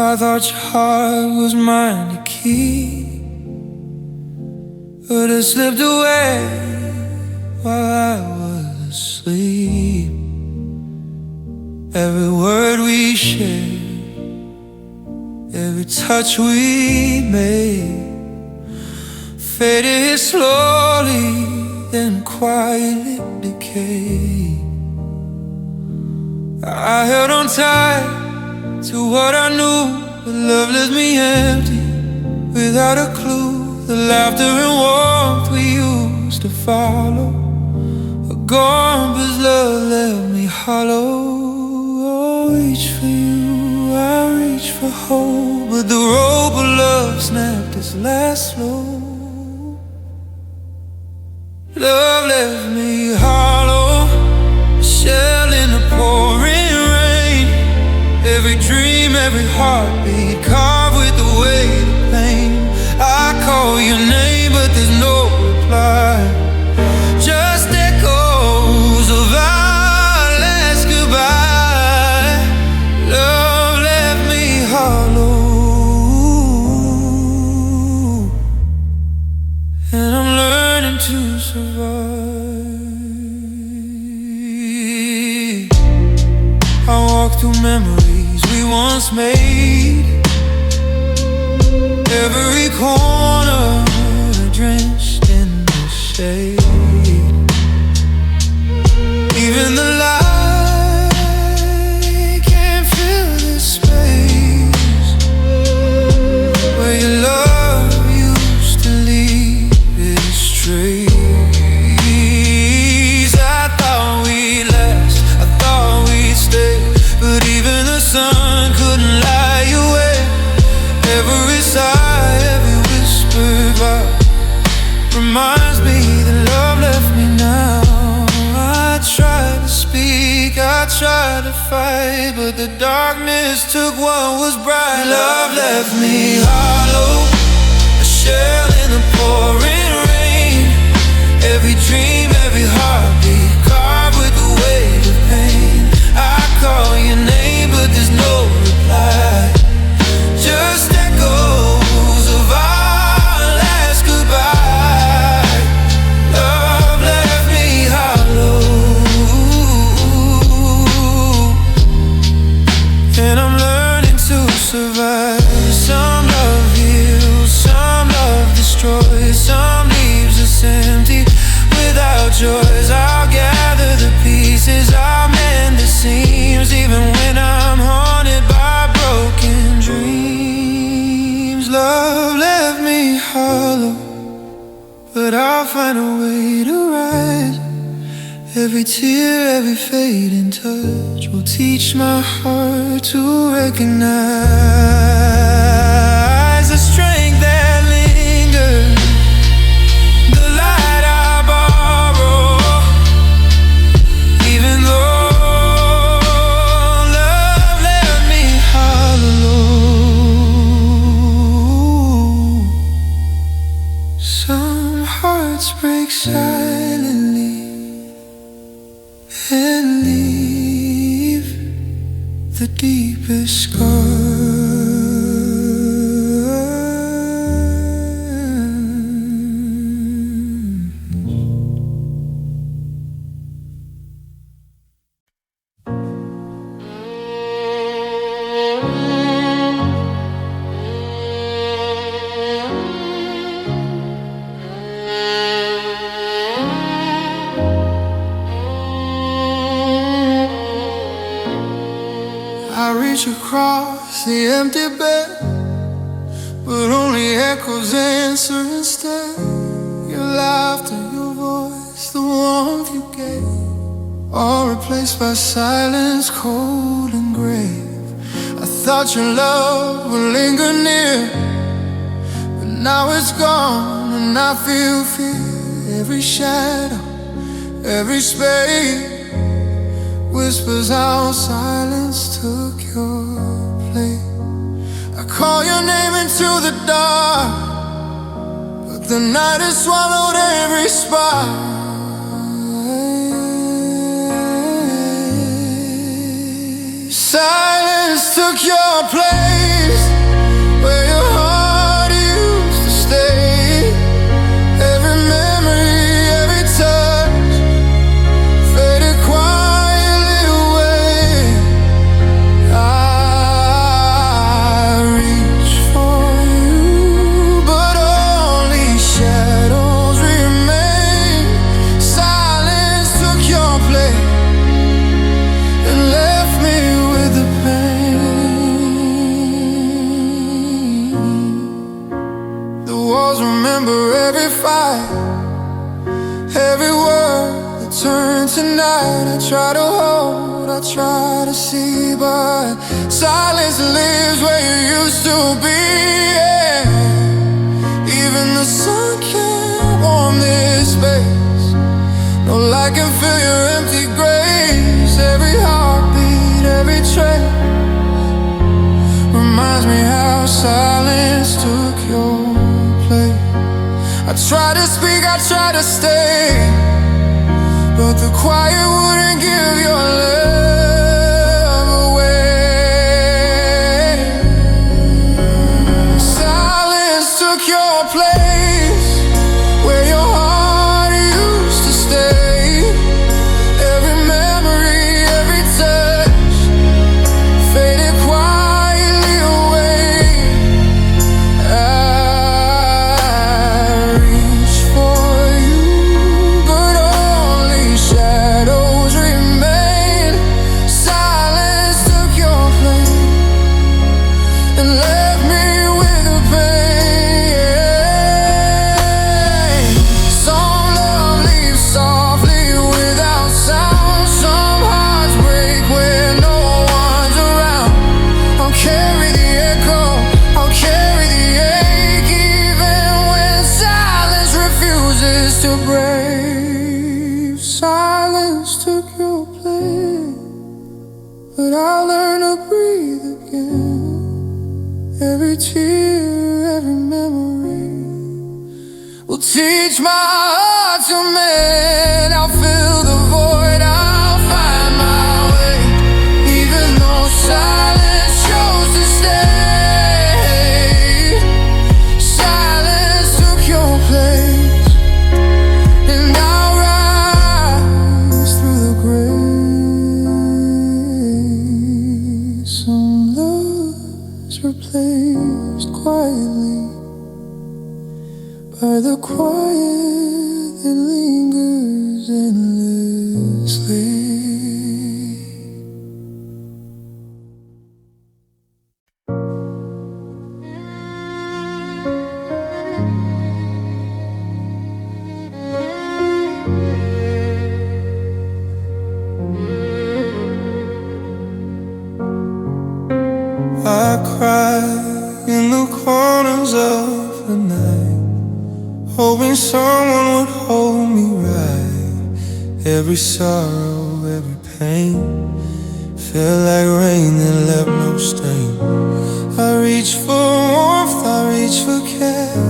I thought your heart was mine to keep, but it slipped away while I was asleep. Every word we shared, every touch we made, faded slowly, then quietly decayed. I held on tight to what I knew, but love left me empty, without a clue. The laughter and warmth we used to follow are gone, but love left me hollow. I reach for you, I reach for hope, but the rope of love snapped its last flow. Love left me hollow, a shell in the pouring rain. Every dream, every heartbeat carved with the weight of pain. I call your name, but there's no reply, just echoes of our last goodbye. Love left me hollow, and I'm learning to survive. I walk through memories we once made, every corner drenched in the shade. Even the light can't fill this space where your love used to leave its trace. I thought we'd last, I thought we'd stay, but even the sun couldn't lie away. Every sigh, every whispered vow reminds me that love left me now. I tried to speak, I tried to fight, but the darkness took what was bright. Love left me hollow, a shell in the pouring rain. Every dream, every heartbeat carved with the weight of pain. I call your name, but there's no reply, just echoes of our last goodbye. Love left me hollow, and I'm learning to survive. Some love heals, some love destroys, some leaves us empty without joys. I'll gather the pieces, I'll mend the seams, even when I'm haunted by broken dreams. Love left me hollow, but I'll find a way to rise. Every tear, every fading touch will teach my heart to recognize the strength that lingers, the light I borrow. Even though love left me hollow, some hearts break silently and leave the deepest scars. I reach across the empty bed, but only echoes answer instead. Your laughter, your voice, the warmth you gave, all replaced by silence cold and grave. I thought your love would linger near, but now it's gone and I feel fear. Every shadow, every space whispers how silence took your place. I call your name into the dark, but the night has swallowed every spark. Silence took your place. try to hold, I try to see, but silence lives where you used to be, yeah. Even the sun can't warm this space. No light can fill your empty grace. Every heartbeat, every trace reminds me how silence took your place. I try to speak, I try to stay, but the quiet wouldn't give your love away. Silence took your place, where your heart used to stay. Every memory, every touch faded quietly away. I reach for you, but only shadows remain. Silence took your place and left me with the pain. Some love leaves softly without sound. Some hearts break when no one's around. I'll carry the echo, I'll carry the ache, even when silence refuses to break. Silence took your place, but I'll learn to breathe again. Every tear, every memory will teach my heart to mend. I'll fill the void, I'll find my way, even though silence chose to stay. Silence took your place, and I'll rise through the grace. Some love's replaced quietly by the quiet that lingers endlessly. I cry in the corners of the night, hoping someone would hold me right. Every sorrow, every pain felt like rain that left no stain. I reached for warmth, I reached for care,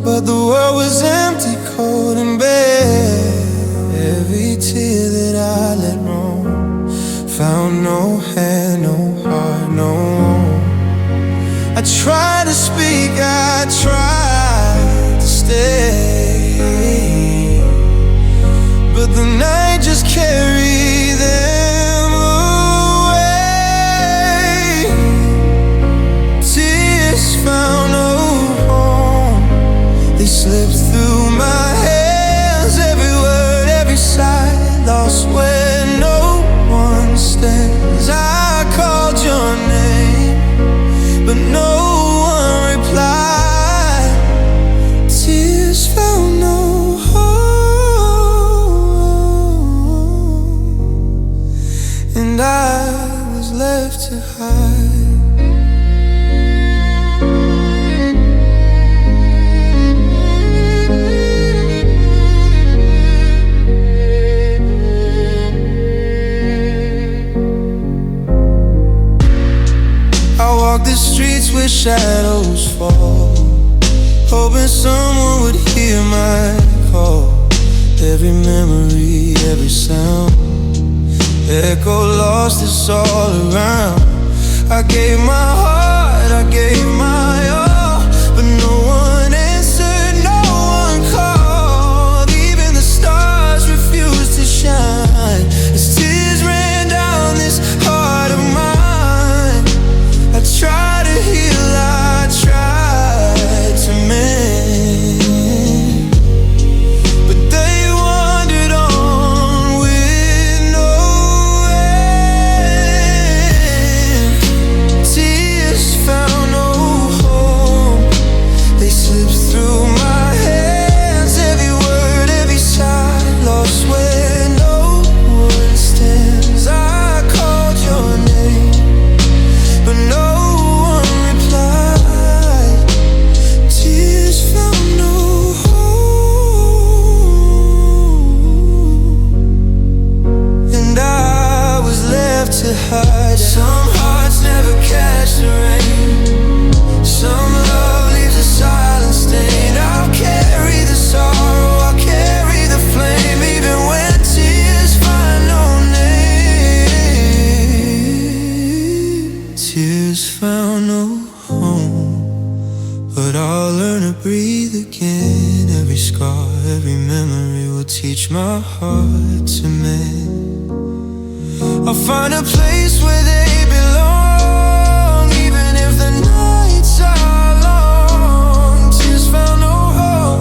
but the world was empty, cold and bare. Every tear that I let roll found no hand, no heart, no home. I tried to speak, I tried to stay, but the night just carried them away. Tears found no home, they slipped through my hands. Every word, every sigh, lost where no one stands. I called your name, but no one replied. Tears found no home, and I was left to hide. I walk the streets where shadows fall, hoping someone would hear my call. Every memory, every sound, echo lost, it's all around. I gave my heart, I gave my all, but no one answered, no one called. Even the stars refused to shine as tears ran down this heart of mine. I tried to heal, I tried to mend, but they wandered on with no end. Tears tears found no home, but I'll learn to breathe again. Every scar, every memory will teach my heart to mend. I'll find a place where they belong, even if the nights are long. Tears found no home,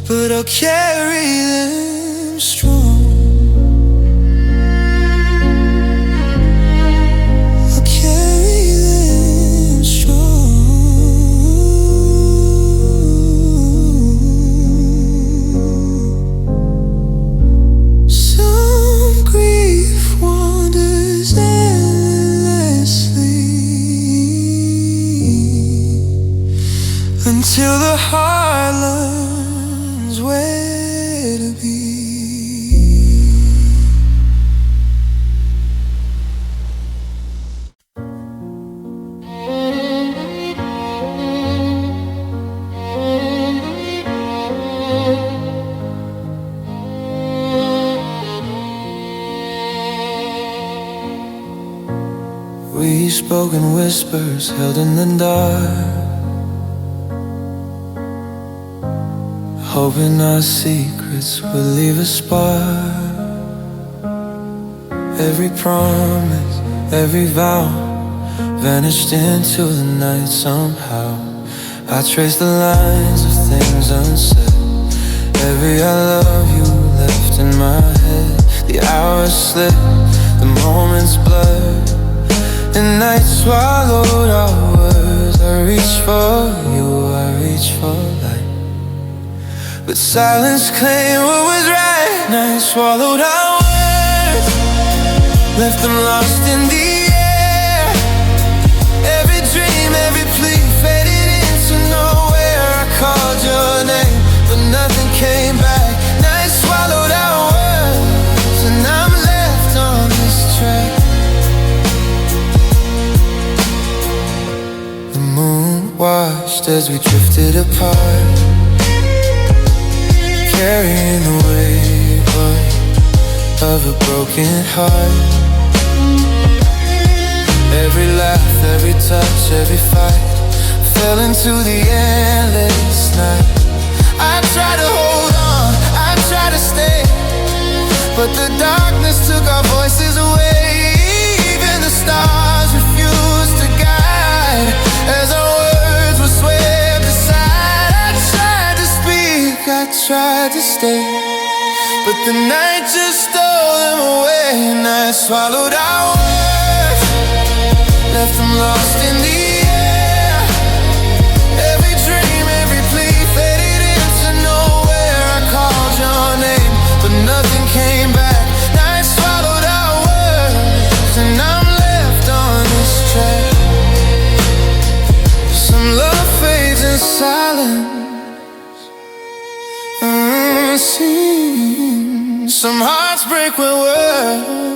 but I'll carry them strong. I'll carry them strong. Some grief wanders endlessly until the heart learns where to be. We spoke in whispers, held in the dark, hoping our secrets would leave a spark. Every promise, every vow vanished into the night somehow. I traced the lines of things unsaid. Every I love you left in my head. The hours slip, the moments blur, and night swallowed our words. I reach for you, I reach for light, but silence claimed what was right. Night swallowed our words, left them lost in the air. Every dream, every plea faded into nowhere. I called your name, but nothing came back. Night swallowed our words, and I'm left on this track. The moon watched as we drifted apart, carrying the weight of a broken heart. Every laugh, every touch, every fight fell into the endless night. I try to hold on, I try to stay, but the darkness took our voices away. Even the stars refused to guide as our words were swept aside. I tried to speak, I tried to stay, but the night just stole them away. Night swallowed our words, left them lost in the air. Every dream, every plea faded into nowhere. I called your name, but nothing came back. Night swallowed our words, and I'm left on this track. Some love fades in silence, some hearts break when words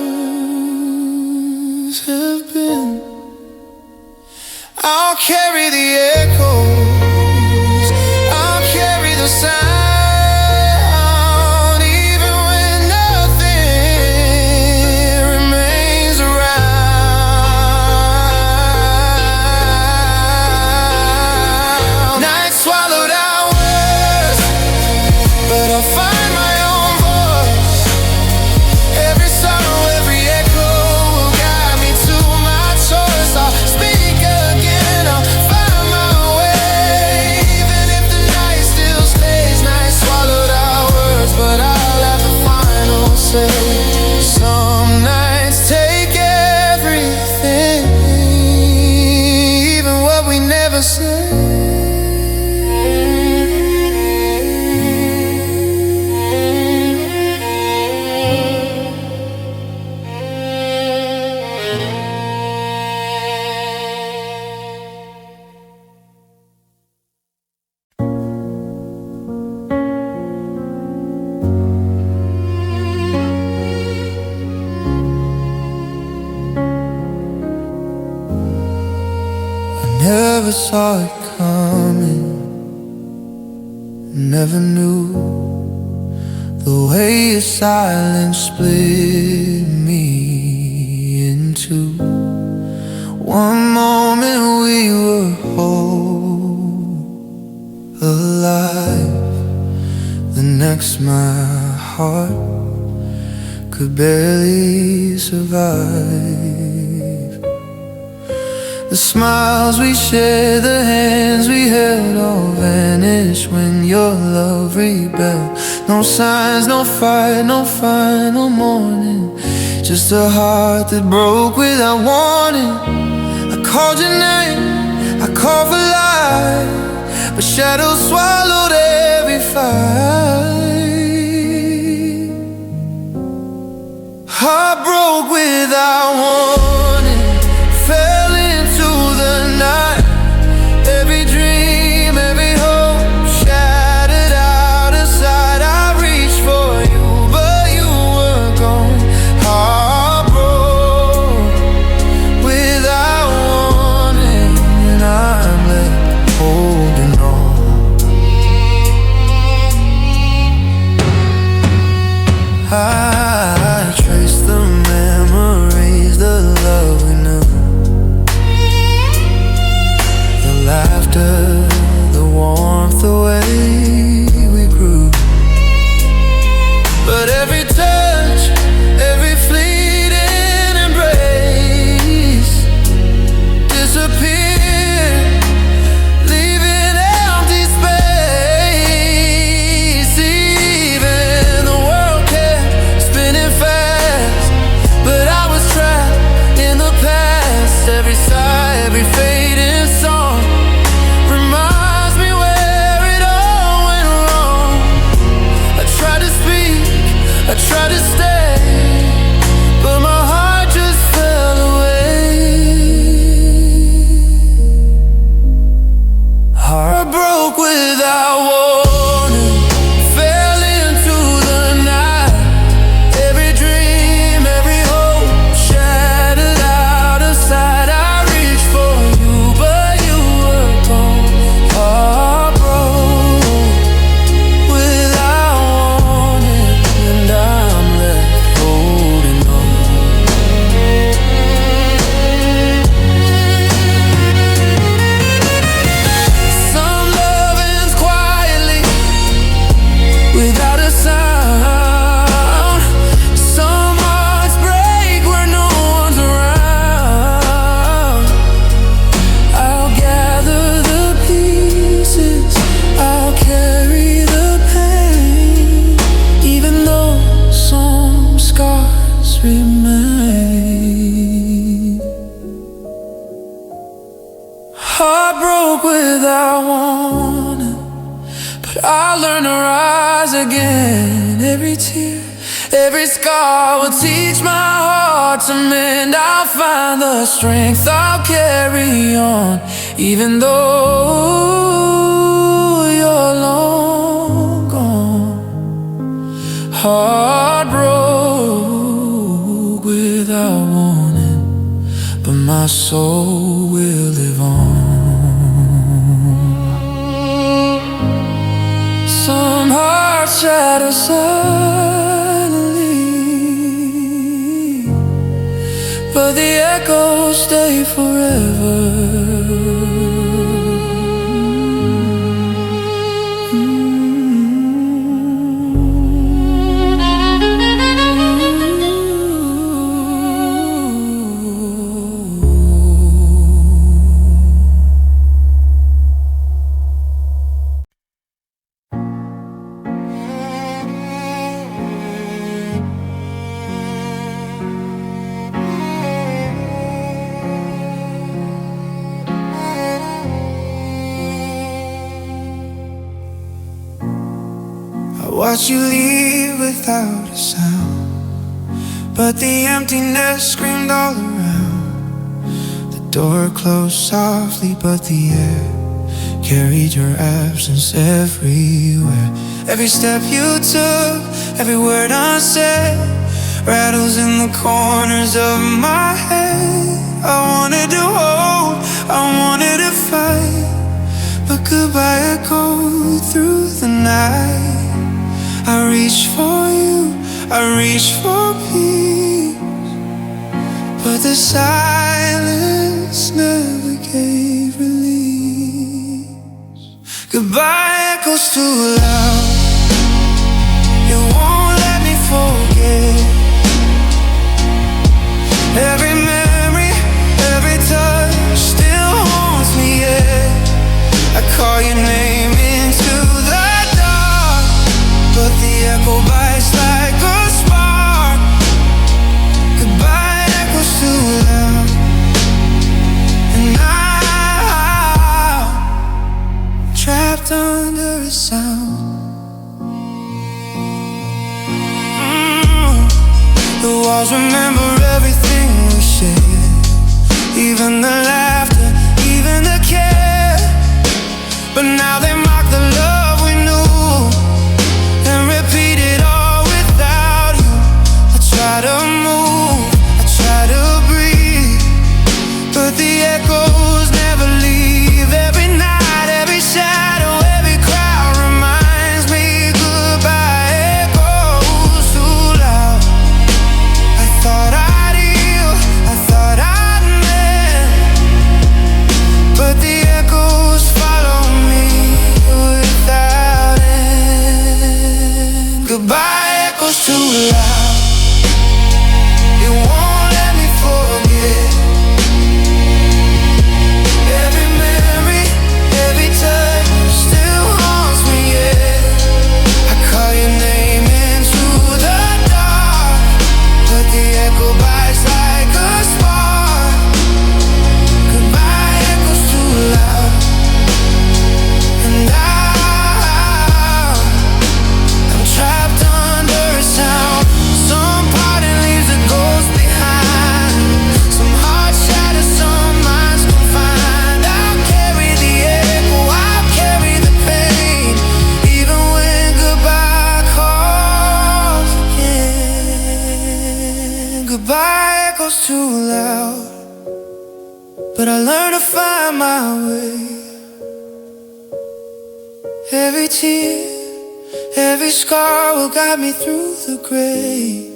have been. I'll carry the echoes, I'll carry the sound, even when nothing remains around. Night swallowed our words, but I'll find my own voice. Every sorrow, every echo will guide me to my choice. I'll speak again, I'll find my way, even if the night still stays. Night swallowed our words, but I'll have the final say. Some nights take everything, even what we never say. Never saw it coming, never knew the way your silence split me place my heart could barely survive. The smiles we shared, the hands we held, all vanished when your love rebelled. No signs, no fight, no final morning, just a heart that broke without warning. I called your name, I called for life, but shadows swallowed every fight. Heart broke without warning, fell into the night. Every dream, every hope shattered out of sight. I reached for you, but you were gone. Heart broke without warning, and I'm left holding on. I trace the memories, the love we knew, the laughter, the warmth, the way we grew. But every touch, every fleeting embrace disappeared, leaving empty space. Even the world kept spinning fast, but I was trapped in the past. Every sigh, every fading song reminds me where it all went wrong. I tried to speak, I tried to stay, but my heart just fell away. Heart broke without warning, fell into the night. Every dream, every hope shattered out of sight. I reached for you, but you were gone. Heart broke without warning, and I'm left holding on. Some love ends quietly, without a sound. Some hearts break where no one's around. I'll gather the pieces, I'll carry the pain, even though some scars remain. Heart broke without warning, but I learned to rise again. Every tear, every scar will teach my heart to mend. I'll find the strength, I'll carry on, even though you're long gone. Heart broke without warning, but my soul will live on. Some hearts shatter silently, but the echoes stay forever. Watch you leave without a sound, but the emptiness screamed all around. The door closed softly, but the air carried your absence everywhere. Every step you took, every word unsaid, rattles in the corners of my head. I wanted to hold, I wanted to fight, but goodbye echoed through the night. I reached for you, I reached for peace, but the silence never gave release. Goodbye echoes too loud, walls remember everything we shared, even the laughter, even the care. But now they mock the love we knew and repeat it all without you. I try to move, I try to breathe, but the echoes never leave. Every night, every shadow, every crowd reminds me goodbye echoes too loud. I thought I'd heal, I thought I'd mend, but the echoes follow me without end. Goodbye echoes too loud, it won't let me forget. Every memory, every touch still haunts me, yeah. I call your name into the dark, but the echo bites like a spark. Goodbye echoes too loud, and I'm trapped under a sound. Some parting leaves a ghost behind, some hearts shatter, some minds confined. I'll carry the echo, I'll carry the pain, even when goodbye calls again. Goodbye echoes too loud, but I learned to find my way. Every tear, every scar will guide me through the grave.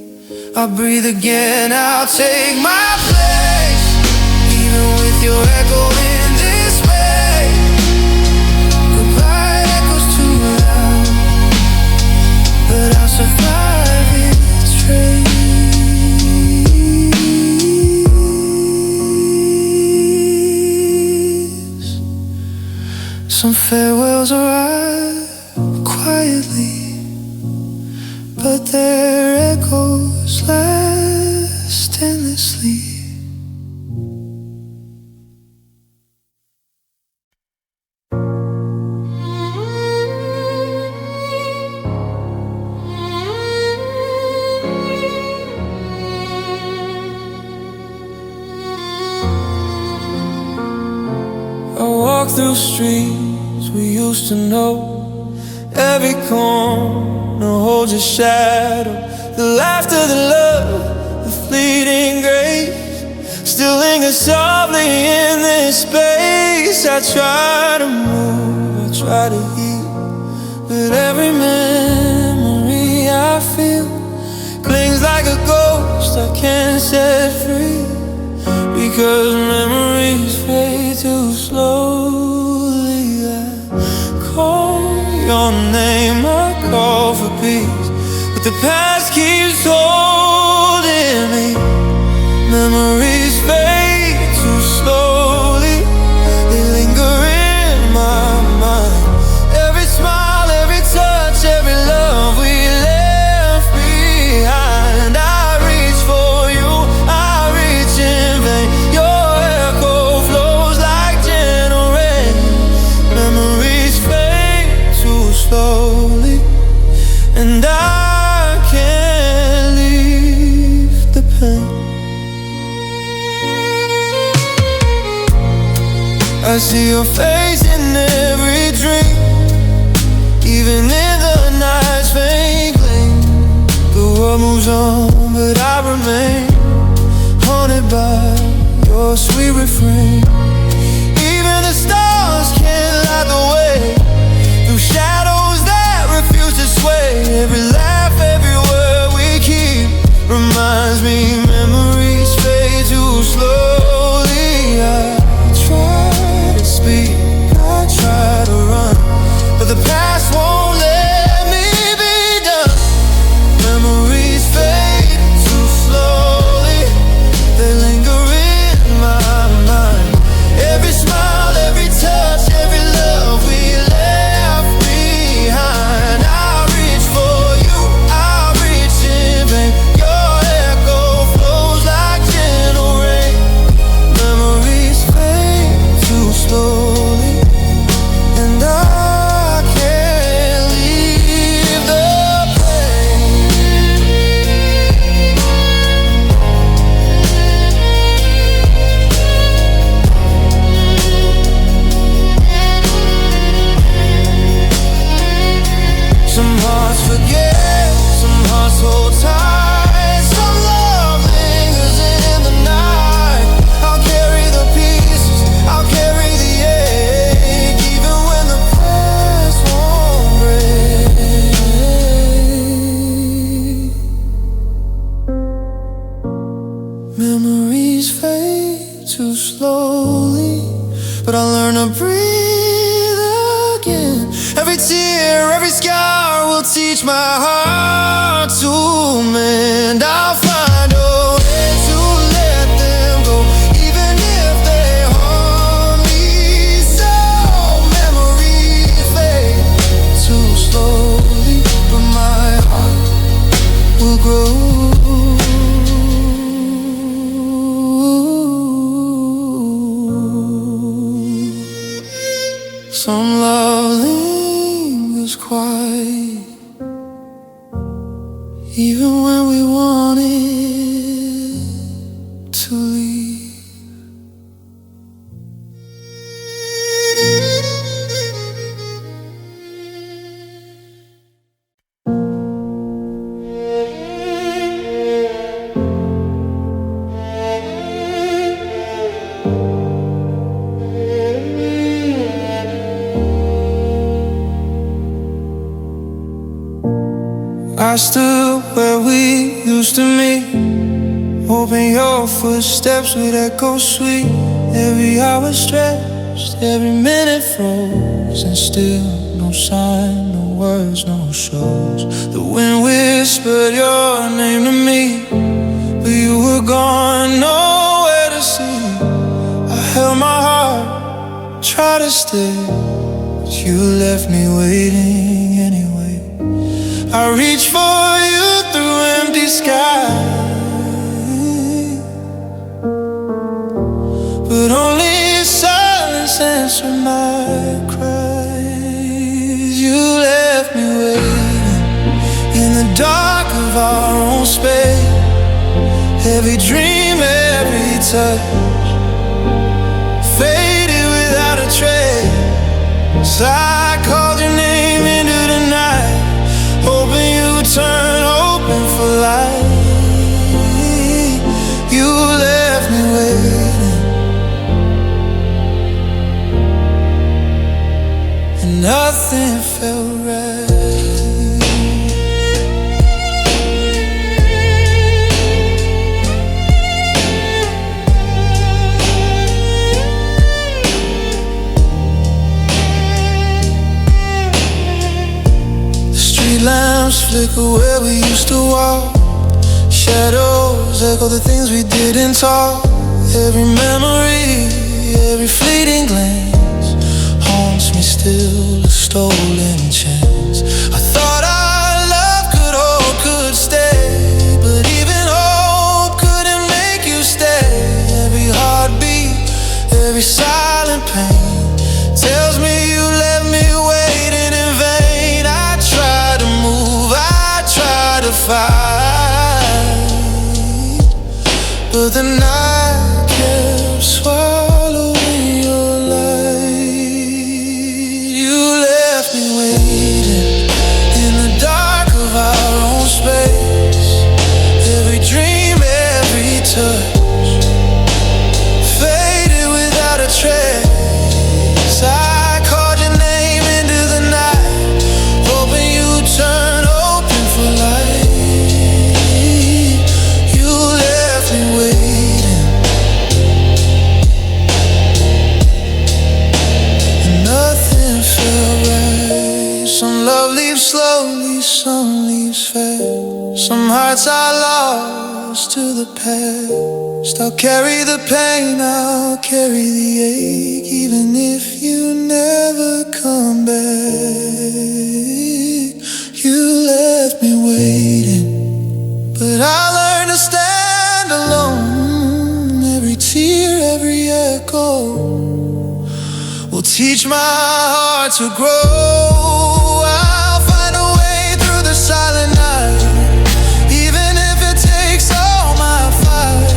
I'll breathe again, I'll take my place, even with your echo in this way. Goodbye echoes too loud, but I'll survive its trace. Some farewells arrive quietly, but their echoes last endlessly. I walk through streets we used to know, every corner holds a shadow. The laughter, the love, the fleeting grace still lingers softly in this space. I try to move, I try to heal, but every memory I feel clings like a ghost I can't set free. Because memories fade too slowly. I call your name, I call for peace, but the past keeps holding me. Memories fade too slowly, they linger in my mind. Every smile, every touch, every love we left behind. I reach for you, I reach in vain. Your echo flows like gentle rain. Memories fade too slowly, and I can't leave the pain. I see your face in every dream, even in the night's faint gleam. The world moves on, but I remain haunted by your sweet refrain. Even the stars can't light the way through shadows that refuse to sway. Every laugh, every word we keep reminds me memories fade too slowly. I try to speak, I try to run, but the past won't let me be done. Memories fade too slowly, they linger in my mind. Every smile, every touch, every love we left behind. I reach for you, Memories fade too slowly, but I learn to breathe again. Every tear, every scar will teach my heart to mend. I'll find a way to let them go, even if they harm me. So memories fade too slowly, but my heart will grow. Some love lingers quiet, even when we want it to leave. I stood where we used to meet, hoping your footsteps would echo sweet. Every hour stretched, every minute froze, and still no sign, no words, no shows. The wind whispered your name to me, but you were gone, nowhere to see. I held my heart, tried to stay, but you left me waiting anyway. I reach for you through empty skies, but only silence answered my cries. You left me waiting in the dark of our own space. Every dream, every touch faded without a trace. So I called your name into the night, hoping you would turn open for light. You left me waiting, and nothing felt right. Lamps flicker where we used to walk. Shadows echo the things we didn't talk. Every memory, every fleeting glance haunts me still, a stolen chance. I thought our love could hold, could stay, but even hope couldn't make you stay. Every heartbeat, every silent pain tells me you left me waiting in vain. I try to move, I try to fight, but the night kept swallowing your light. You left me waiting in the dark of our own space. Every dream, every touch faded without a trace. I called your name into the night, hoping you'd turn open for light. You left me waiting, and nothing felt right. Some love leaves slowly, some leaves fast. Some hearts are lost to the past. I'll carry the pain, I'll carry the ache, even if you never come back. You left me waiting, but I learned to stand alone. Every tear, every echo will teach my heart to grow. I'll find a way through the silent night, even if it takes all my fight.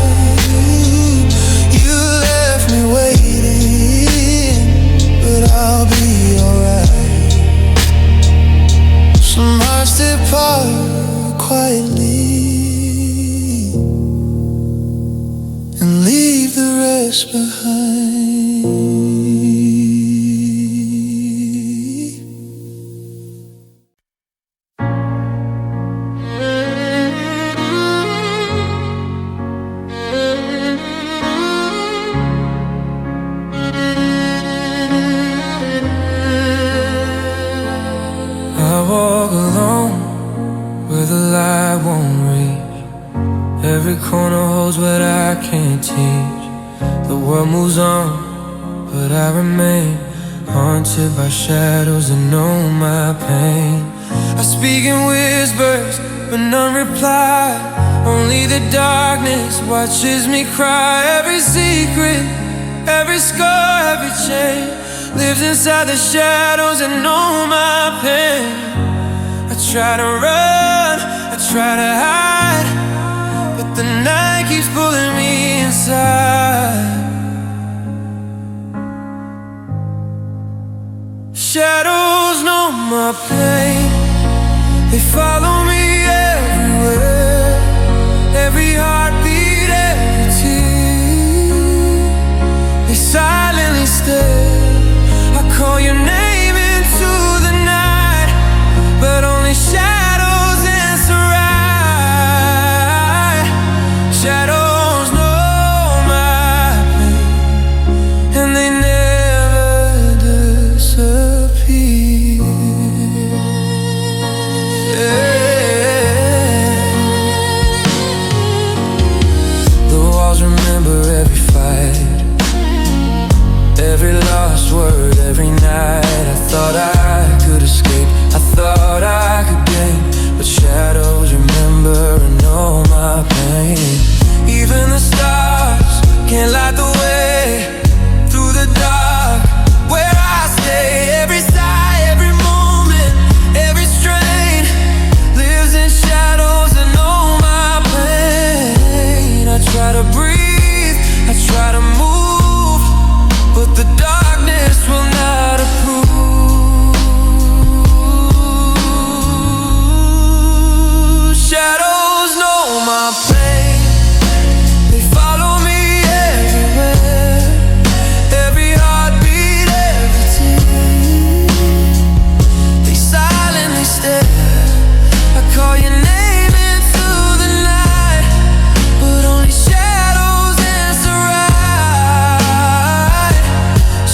You left me waiting, but I'll be alright. Some hearts depart quietly and leave the rest behind. I can't teach. The world moves on, but I remain haunted by shadows that know my pain. I speak in whispers, but none reply. Only the darkness watches me cry. Every secret, every scar, every chain lives inside the shadows that know my pain. I try to run, I try to hide, but the night keeps pulling me inside. Shadows know my pain. They follow me everywhere. Every heartbeat, every tear. They silently stare. I call your name into the night, but only shadows answer right. Shadows know my pain, and they never disappear. The walls remember every fight, every lost word, every night. I thought I could escape, I thought I could gain, but shadows remember and know my pain. Even the stars can't light the way through the dark where I stay. Every sigh, every moment, every strain lives in shadows that know my pain. I try to breathe, I try to move, but the darkness will not approve. Shadows know my pain. They follow me everywhere. Every heartbeat, every tear. They silently stare. I call your name into the night, but only shadows answer right.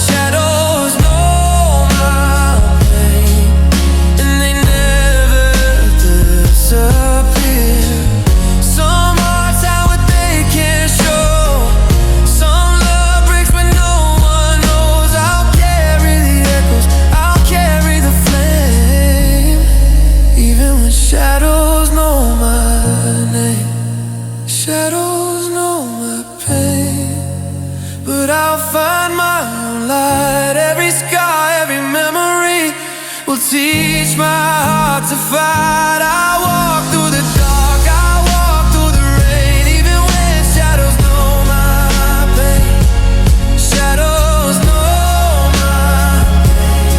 Shadows know my pain, and they never disappear. Some hearts hide what they can't show. Some love breaks when no one knows. I'll carry the echoes, I'll carry the flame, even when shadows know my name. Shadows know my pain, but I'll find my own light. Every scar, every memory will teach my heart to fight. I walk through the dark, I walk through the rain, even when shadows know my pain. Shadows know my pain,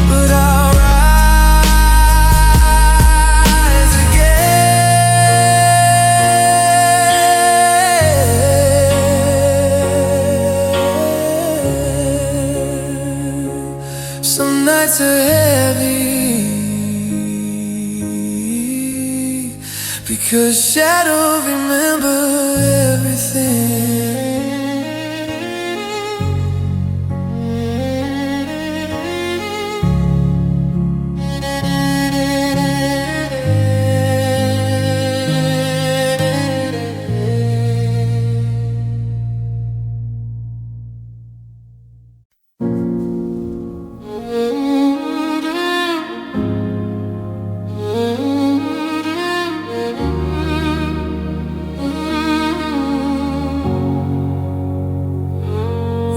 but I'll rise again. Some nights are heavy because shadows remember everything.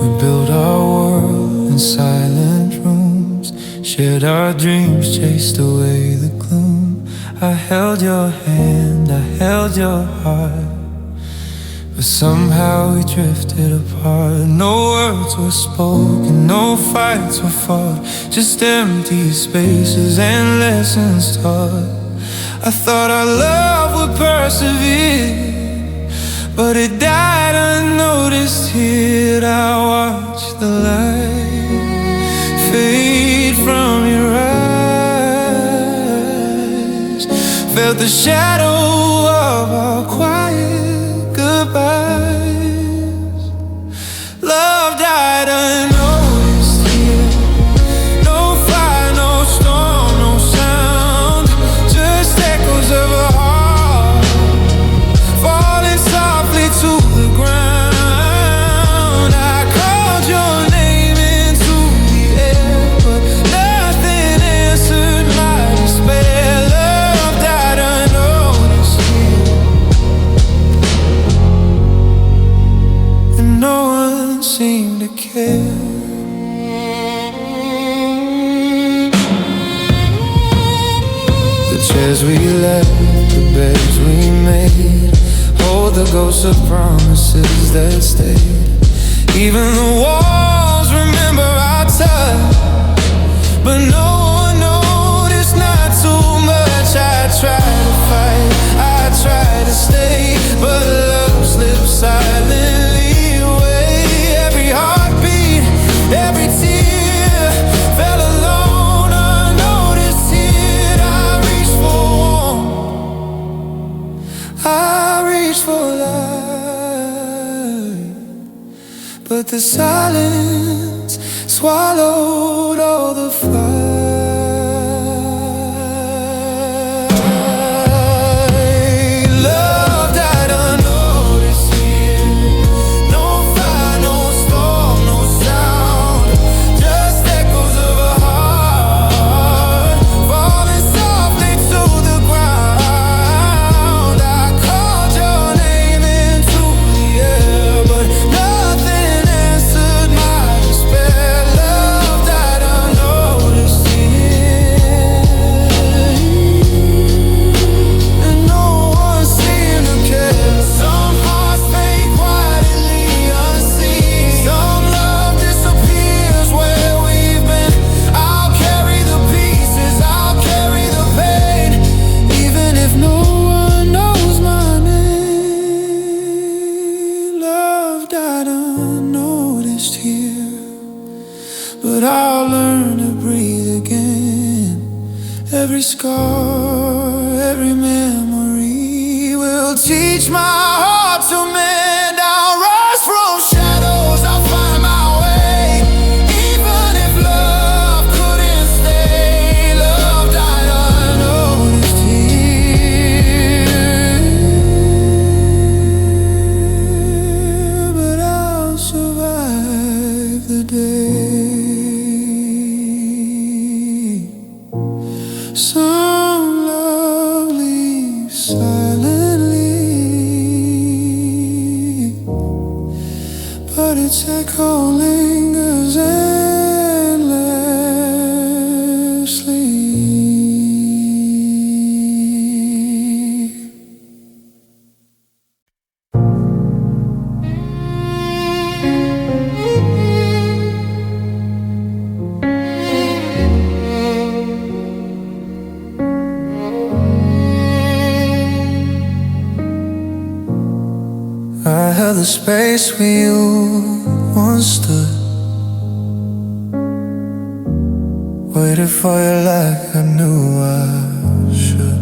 We built our world in silent rooms, shared our dreams, chased away the gloom. I held your hand, I held your heart, but somehow we drifted apart. No words were spoken, no fights were fought, just empty spaces and lessons taught. I thought our love would persevere, but it died unnoticed here. I watched the light fade from your eyes, felt the shadow of our quiet goodbyes. Love died unnoticed here. No fire, no storm, no sound, just echoes of a heart falling softly to the seemed to care. The chairs we left, the beds we made, hold the ghosts of promises that stayed. Even the walls remember our touch, but no one noticed, not too much. I tried to fight, I tried to stay, but love slipped silently away. Every heartbeat, every tear fell alone, unnoticed here. I reached for warmth, I reached for light, but the silence swallowed all the fire. Love died unnoticed here. No fire, no storm, no sound, just echoes of a heart falling softly to the ground. I called your name into the air, but nothing answered my despair. Love died unnoticed here, and no one seemed to care. Some hearts fade quietly unseen, some love disappears where we've been. I'll carry the pieces, I'll carry the pain, even if no one knows my name. Love died unnoticed here, but I'll learn to breathe again. Every scar, every memory will teach my heart to mend. I'll rise from shadows, I'll find my way, even if love couldn't stay. Love died unnoticed here, but I'll survive the day. Some love leaves silently, but its echo lingers endlessly. I held the space where you once stood, waited for you like I knew I should.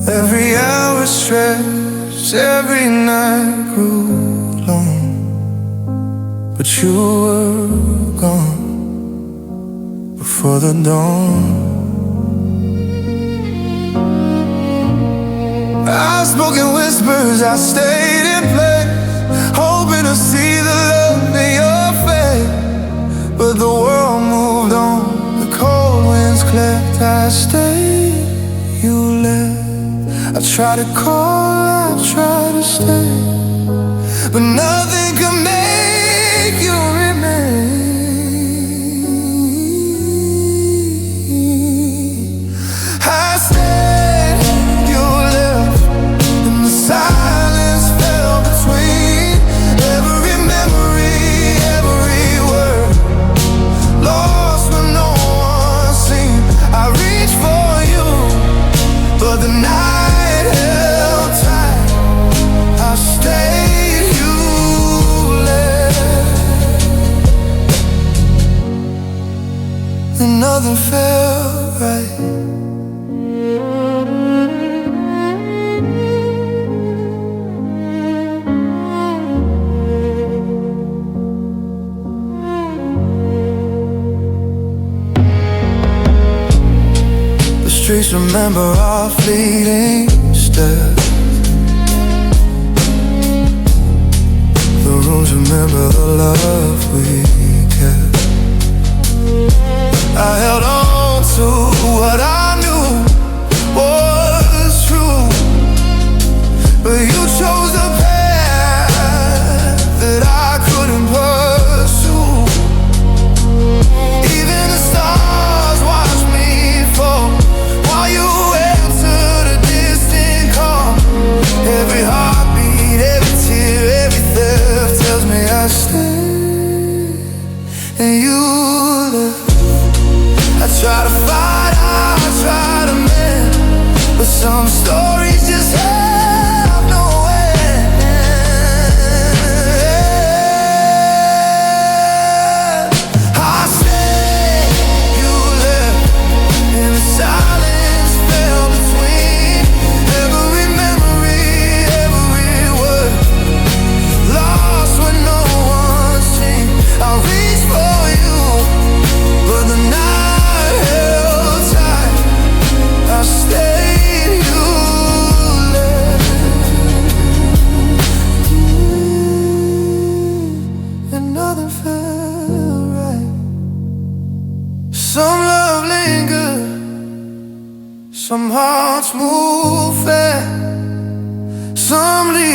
Every hour stretched, every night grew long, but you were gone before the dawn. Unspoken whispers, I stayed in place, hoping to see the love in your face. But the world moved on, the cold winds cleared. I stayed, you left. I tried to call, I tried to stay, but nothing could make you remain. I stayed, you left, and the silence fell between every memory, every word, lost when no one seen. I reached for you, but the night held tight. I stayed, you left, and nothing felt right. Streets remember our fleeting steps, the rooms remember the love we kept. I held on to what I knew was true, but you chose the path that I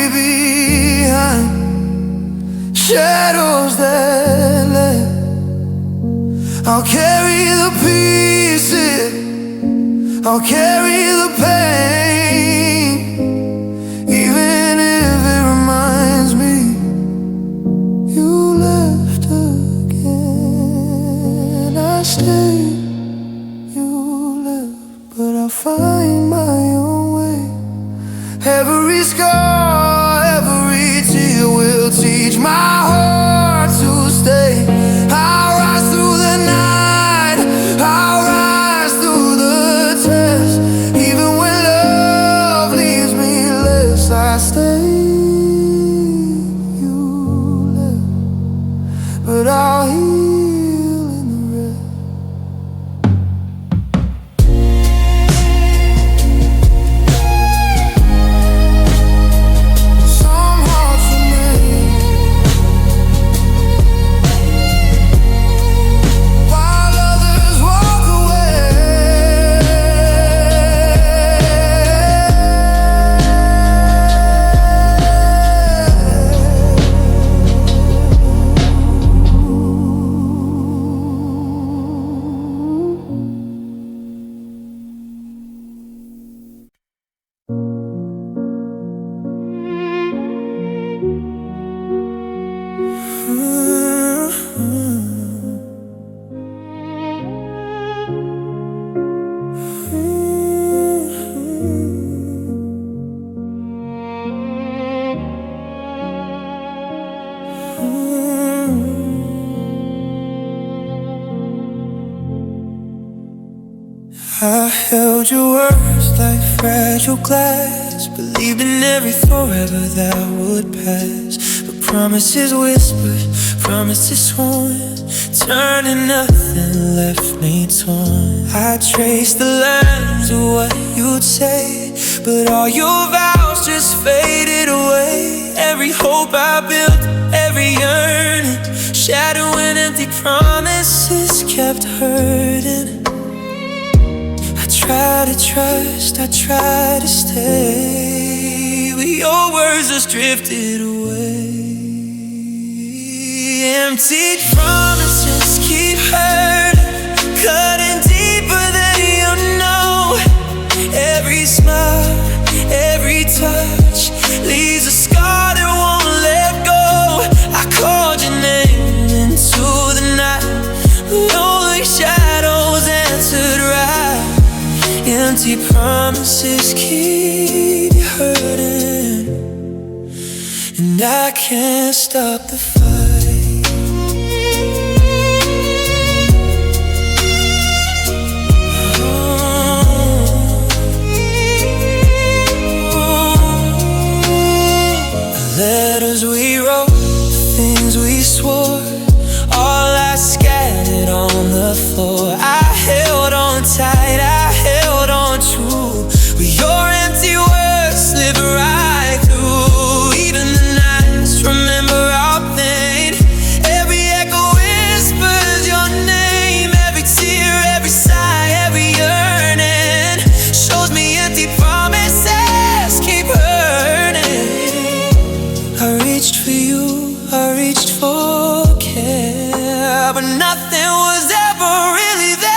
behind, shadows that left. I'll carry the pieces, I'll carry the pain, even if it reminds me you left again. I stayed, you left, but I'll find my own way. Every scar, every tear will teach my heart to stay. I'll rise through the night, I'll rise through the test. Even when love leaves me less, I stay. You left, but I'll heal in the rest. Some hearts remain while others walk away. I held your words like fragile glass, believed in every forever that would pass. But promises whispered, promises sworn, turning nothing left me torn. I traced the lines of what you'd say, but all your vows just faded away. Every hope I built, every yearning, shadowing empty promises kept hurting. I try to trust, I try to stay, but your words just drifted away. Empty promises keep hurting, cutting deeper than you know. Every smile, every touch leaves a scar that won't let go. I called your name into the night, but only shadows answered right. Empty promises keep hurting, and I can't stop the fight. The letters we wrote, the things we swore, all I scattered on the floor. I held on tight, I held on true, but your empty words slip right through. Even the nights remember our pain, every echo whispers your name. Every tear, every sigh, every yearning shows me empty promises keep hurting. I reached for you, I reached for care, but nothing was ever really there.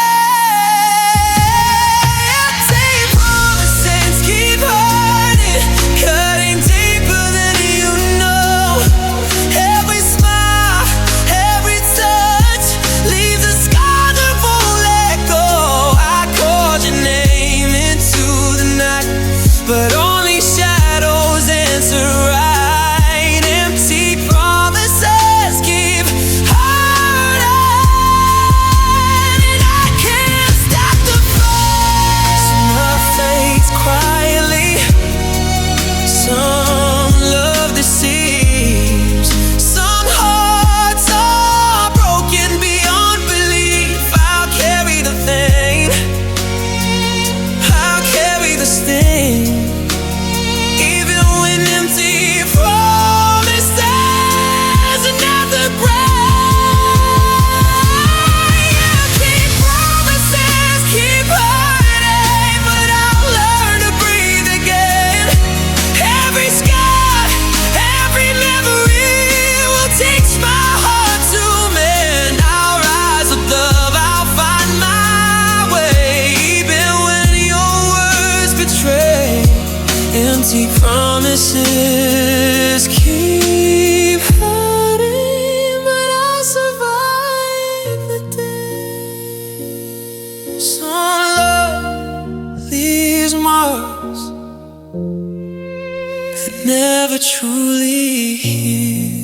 heal.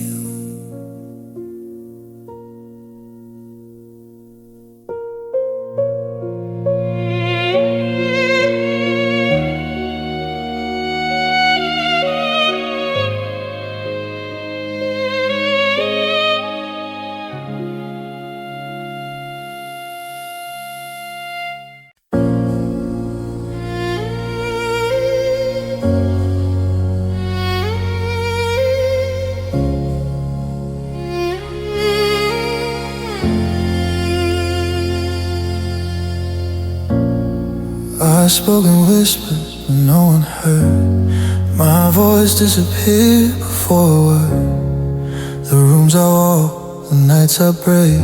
Unspoken whispers, but no one heard. My voice disappeared before a word. The rooms I walk, the nights I brave,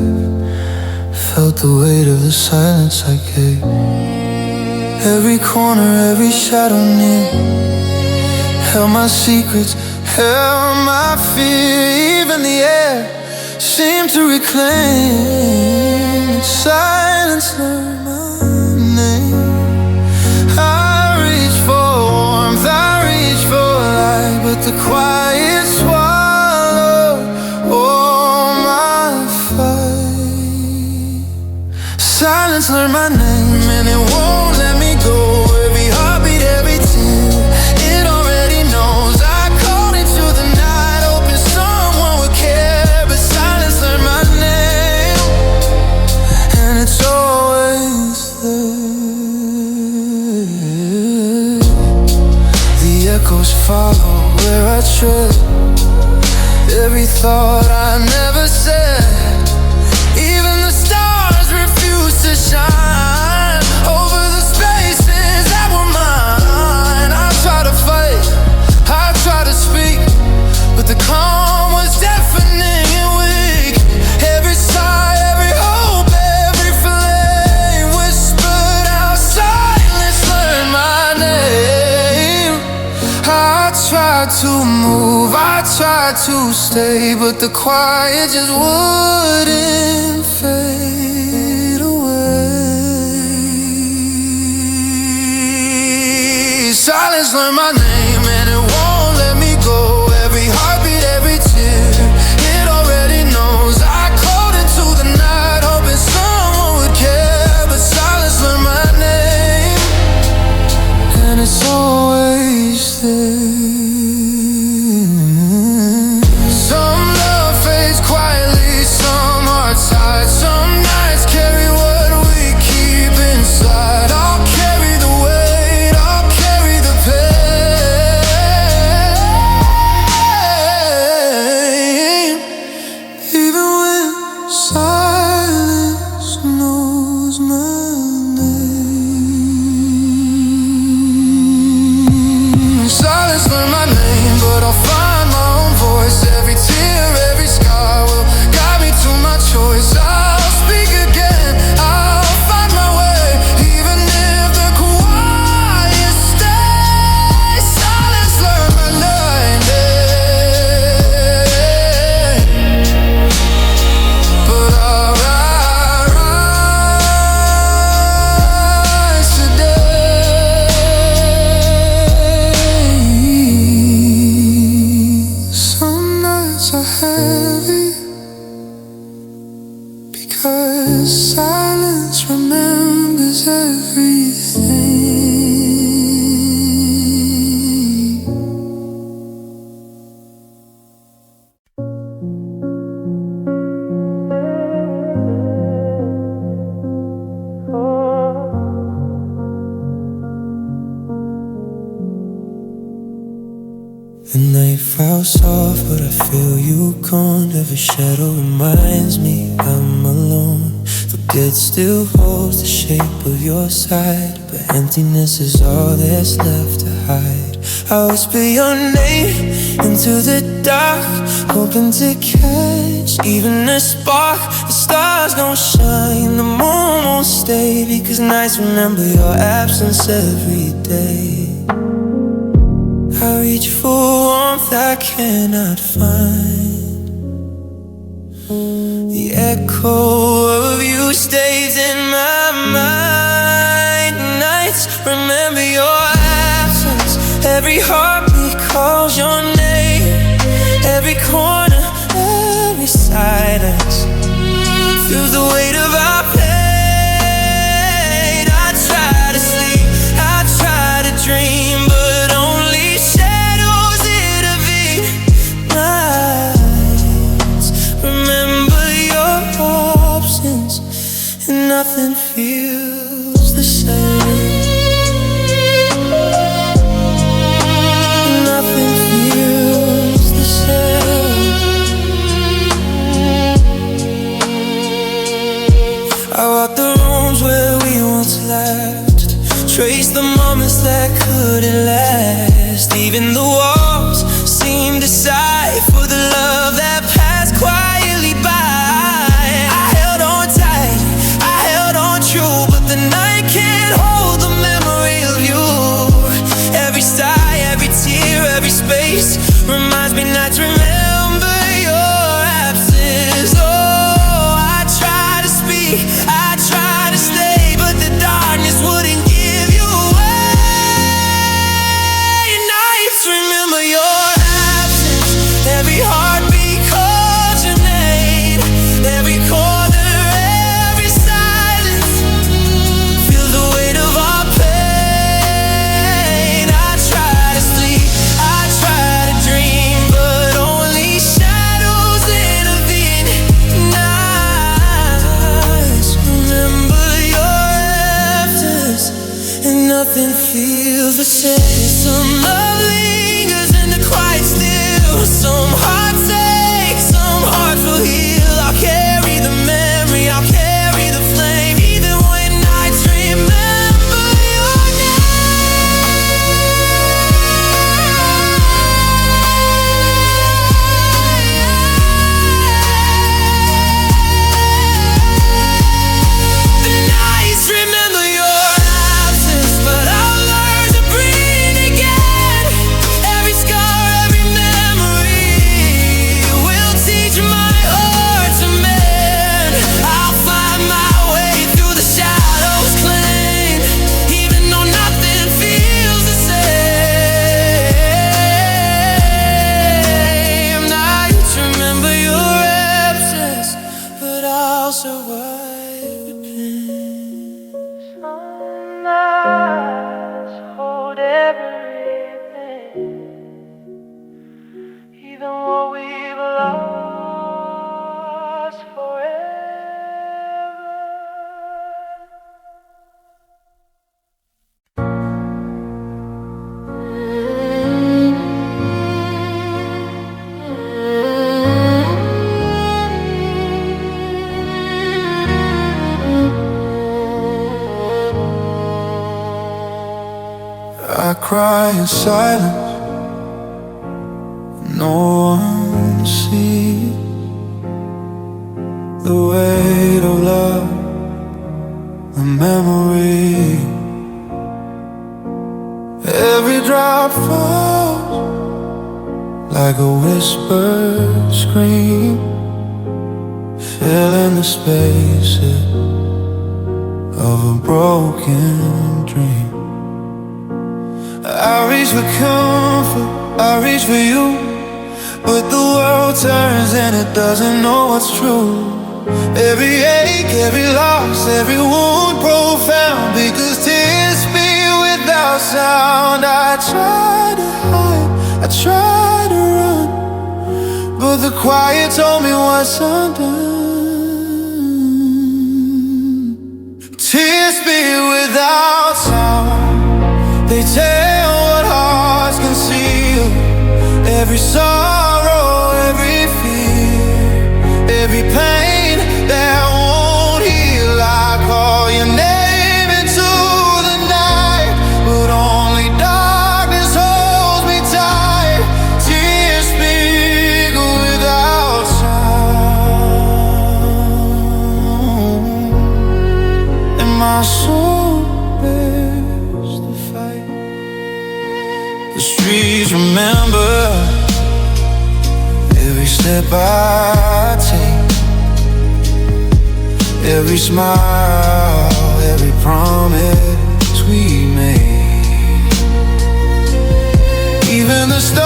felt the weight of the silence I gave. Every corner, every shadow near, held my secrets, held my fear. Even the air seemed to reclaim its silence, learned my name. I reach for warmth, I reach for light, but the quiet swallowed all my fight. Silence learned my name and it won't let me go. Every heartbeat, every tear, it already knows. I called into the night, hoping someone would care, but silence learned my name, and it's always there. Echoes follow where I tread. Every thought I never said. Even the stars refuse to shine over the spaces that were mine. I try to fight, I try to speak, but the calm was deafening and weak. Every sigh, every hope, every flame whispered out. Silence learned my name. I tried to move, I tried to stay, but the quiet just wouldn't fade away. Silence learned my name and it won't let me go. Every heartbeat, every tear, it already knows. I called into the night, hoping someone would care, but silence learned my name, and it's always there. Some love fades quietly, some hearts hide. Some nights carry what we keep inside. I'll carry the weight, I'll carry the pain, even when silence knows my name. Silence learned my name, but I'll find my own voice. Every tear, every scar will guide me to my choice. I'll speak again, I'll find my way, even if the quiet stays. Silence learned my name, but I'll rise today. Some nights are heavy because silence remembers everything. The night falls soft, but I feel you gone. Every shadow reminds me I'm alone. The bed still holds the shape of your side, but emptiness is all that's left to hide. I whisper your name into the dark, hoping to catch even a spark. The stars don't shine, the moon won't stay, because nights remember your absence every day. I reach for warmth I cannot find. The echo of you stays in my mind. Nights remember your absence, every heartbeat calls your name. nothing feels the same. Nothing feels the same. I walk the rooms where we once laughed, trace the moments that couldn't last. Even the walls seem to sigh for the love that passed quietly by. I held on tight, I held on true, but the night can't hold the memory of you. Every sigh, every tear, every space reminds me not to remember your absence. Oh, I try to speak, I try to stay, but the darkness wouldn't give you away. Nights remember your absence, every heartbeat calls your name, every corner, every silence feels the weight of our pain. I try to sleep, I try to dream, but only shadows intervene. Nights remember your absence, and nothing feels the same. Some love lingers in the quiet still, some hearts ache, some hearts will heal. I'll carry the memory, I'll carry the flame, even when nights remember your The nights remember your absence, but I'll learn to breathe again. Every scar, every memory will teach my heart to mend. I'll find my way through the shadows, cling, even though nothing feels the same. Nights remember your absence, but I'll survive the pain. Some nights hold everything, even what we've lost forever. I cry in silence, no one sees the weight of love, the memory. Every drop falls like a whispered scream, filling the spaces of a broken dream. I reach for comfort, I reach for you, but the world turns and it doesn't know what's true. Every ache, every loss, every wound profound, because tears speak without sound. I try to hide, I try to run, but the quiet told me what's undone. Tears speak without sound, they tell what hearts conceal. Every sorrow, every fear, every pain that won't heal. I call your name into the night, but only darkness holds me tight. Tears speak without sound, and my soul bears the fight. The streets remember every step I take, every smile, every promise we made. Even the stars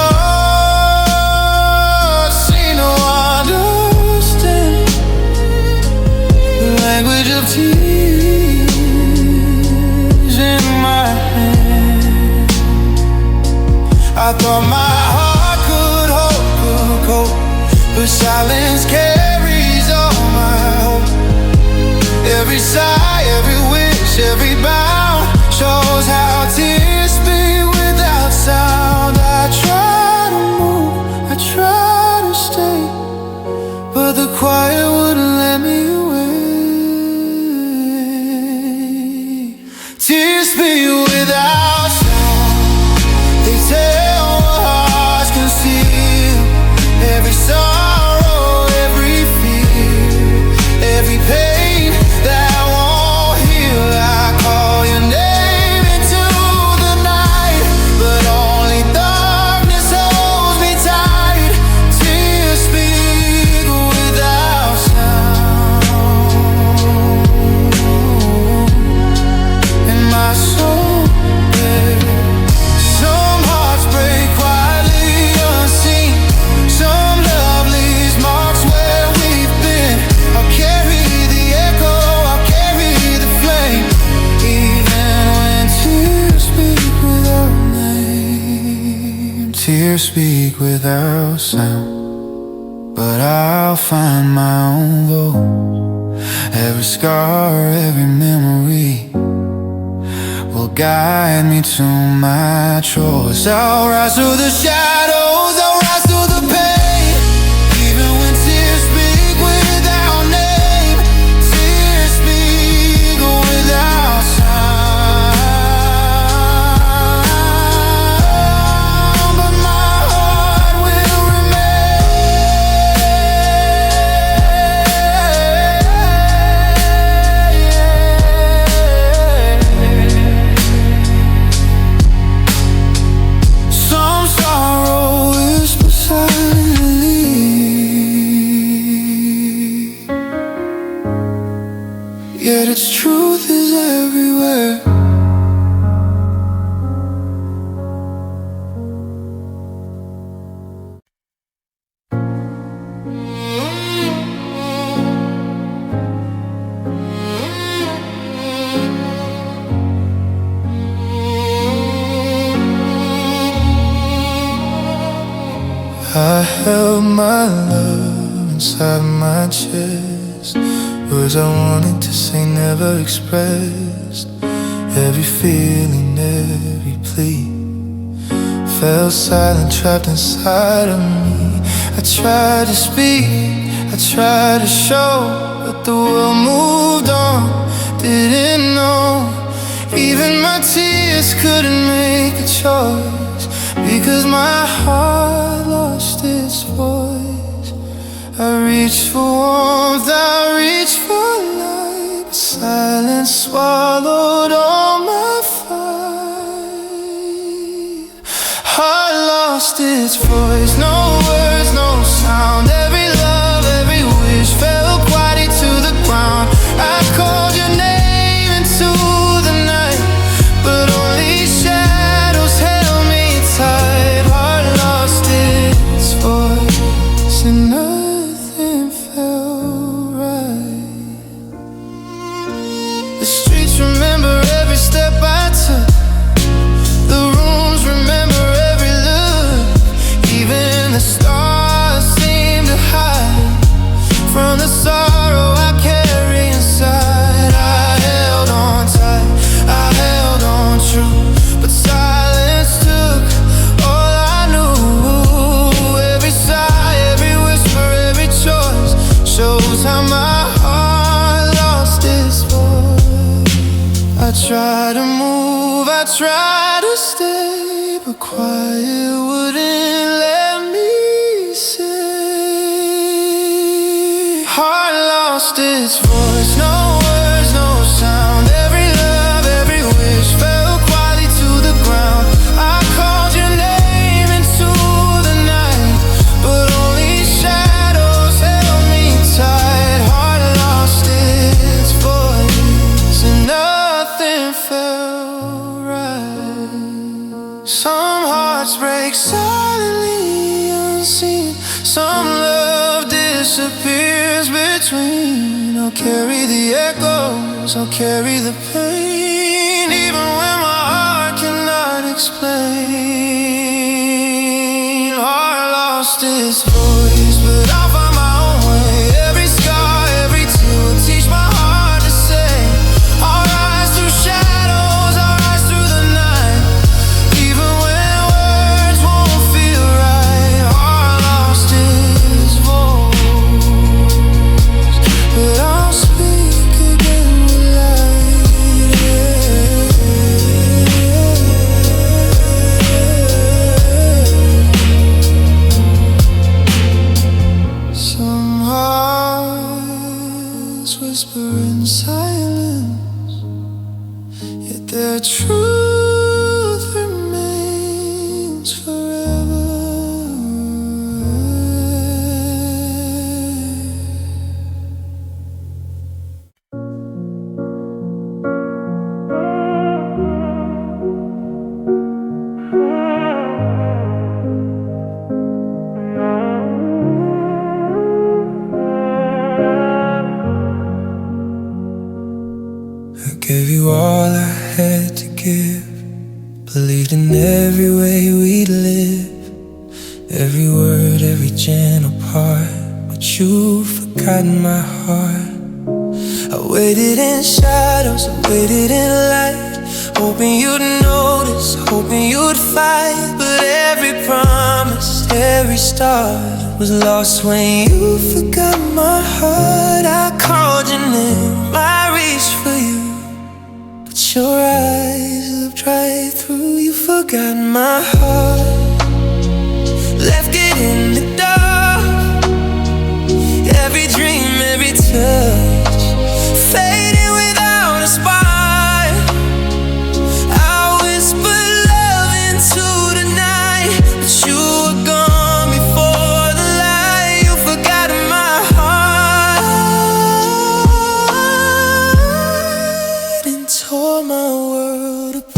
seem to understand the language of tears in my hand. I thought my heart could cope, but silence carries all my hope. Every sigh speak without sound, but I'll find my own voice. Every scar, every memory will guide me to my choice. I'll rise through the shadows, I'll rise through the pain. Even when tears speak without name, tears speak without sound, but my heart will Some sorrow whisper silently, yet its truth is everywhere. I held my love inside my chest, words I wanted to say never expressed. Every feeling, every plea fell silent, trapped inside of me. I tried to speak, I tried to show, but the world moved on, didn't know. Even my tears couldn't make a choice, because my heart lost its voice. I reached for warmth, I reached for light, but silence swallowed all my fight. Heart lost its voice, no words, no sound. Every love, every wish fell quietly to the ground. I called your name into the night, but only shadows held me tight. Heart lost its voice and nothing felt right. The streets remember every step I took, the rooms remember every look. Even the stars seem to hide from the sorrow I carry inside. I held on tight, I held on true, but silence took all I knew. Every sigh, every whisper, every choice shows how my heart lost its voice. I try to move, I try to stay, but quiet wouldn't let me say. Heart lost its voice, no words, no sound. Every love, every wish fell quietly to the ground. I called your name into the night, but only shadows held me tight. Heart lost its voice and nothing felt right. Some hearts break silently unseen, some love disappears between. I'll carry the echoes, I'll carry the pain, even when my heart cannot explain. Heart lost its voice, but I'll find my own way. Every scar, every tear will teach my heart to say. I'll rise through shadows, I'll rise through the night, even when words won't feel right. Heart lost its voice, but I'll speak again with light. Some hearts whisper in silence, yet their truth remains forever. I gave you all I had to give, believed in every way we'd live. drifting apart, but you've forgotten my heart. I waited in shadows, I waited in light, hoping you'd notice, hoping you'd fight. But every promise, every star was lost when you forgot my heart. I called your name, I reached for you, but your eyes looked right through. You forgot my heart, left it in the dark. Every dream, every touch, fading without a spark. I whispered love into the night, but you were gone before the light. You forgot my heart and tore my world apart.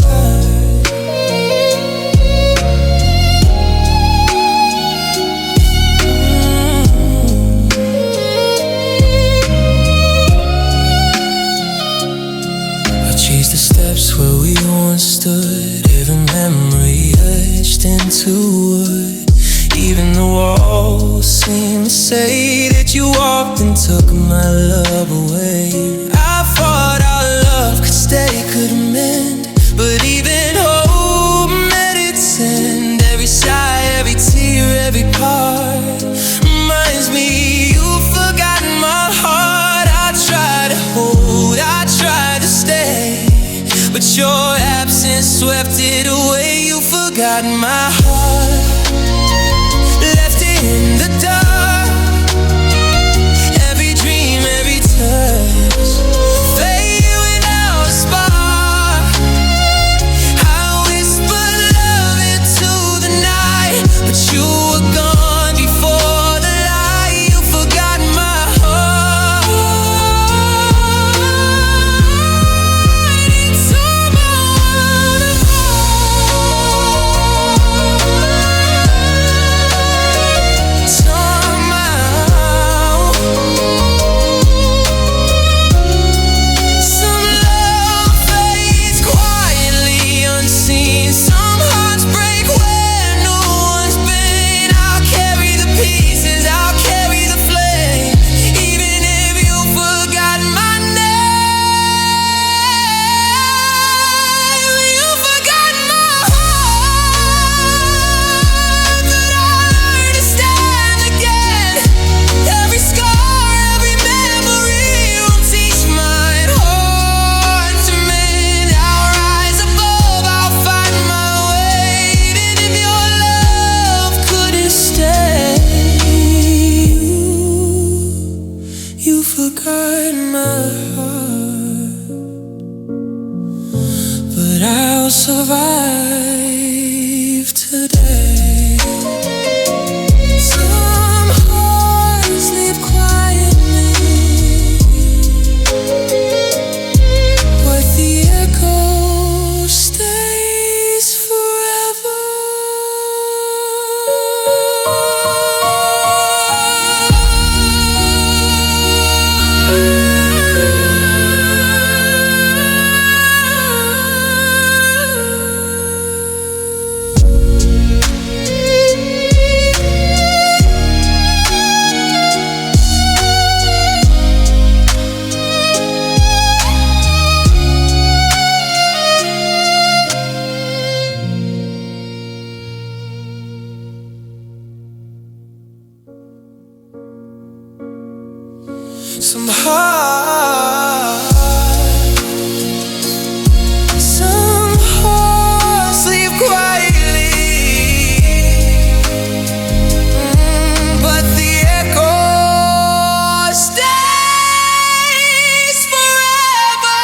Where we once stood, every memory etched into wood. Even the walls seem to say that you walked and took my love away. I thought our love could stay, could mend, but even hope met its end. Every sigh, every tear, every part reminds me you've forgotten my heart. I tried to hold, I tried to stay, but your absence swept it away. You forgot my heart, left it in the dark. Every dream, every touch, fading without a spark. I whispered love into the night, but you were gone before the light. You forgot my heart. But I'll survive today. Some hearts sleep quietly, but the echo stays forever. Some hearts sleep quietly, but the echo stays forever.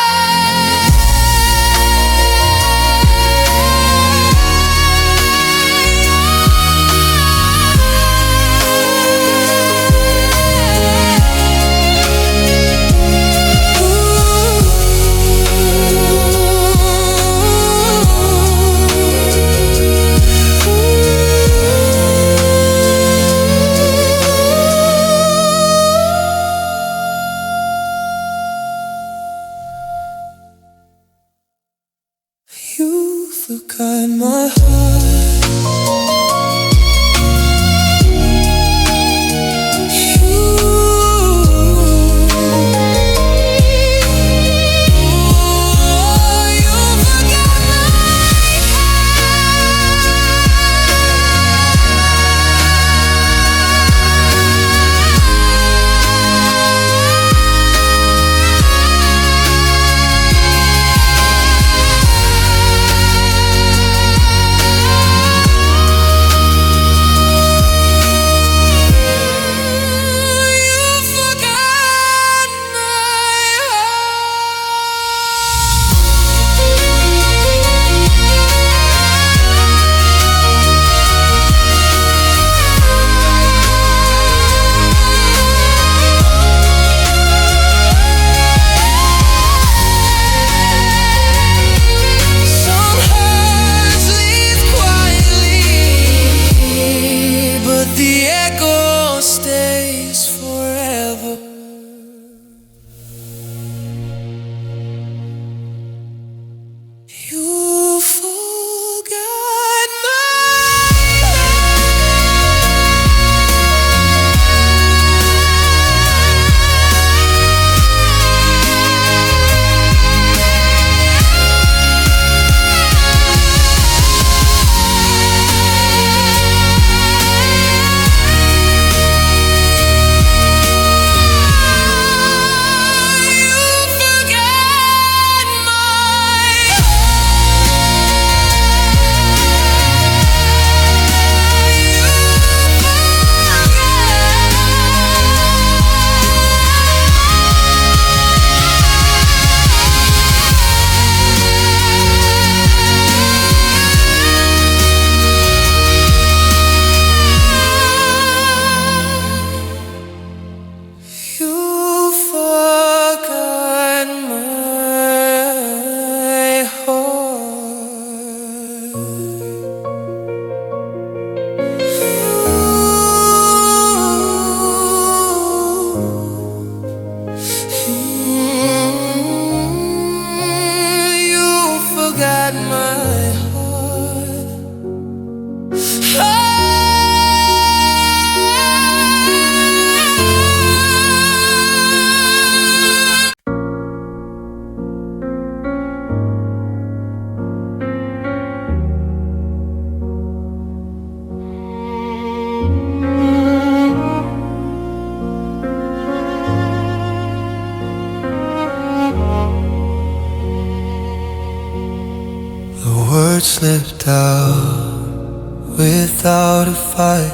words slipped out without a fight,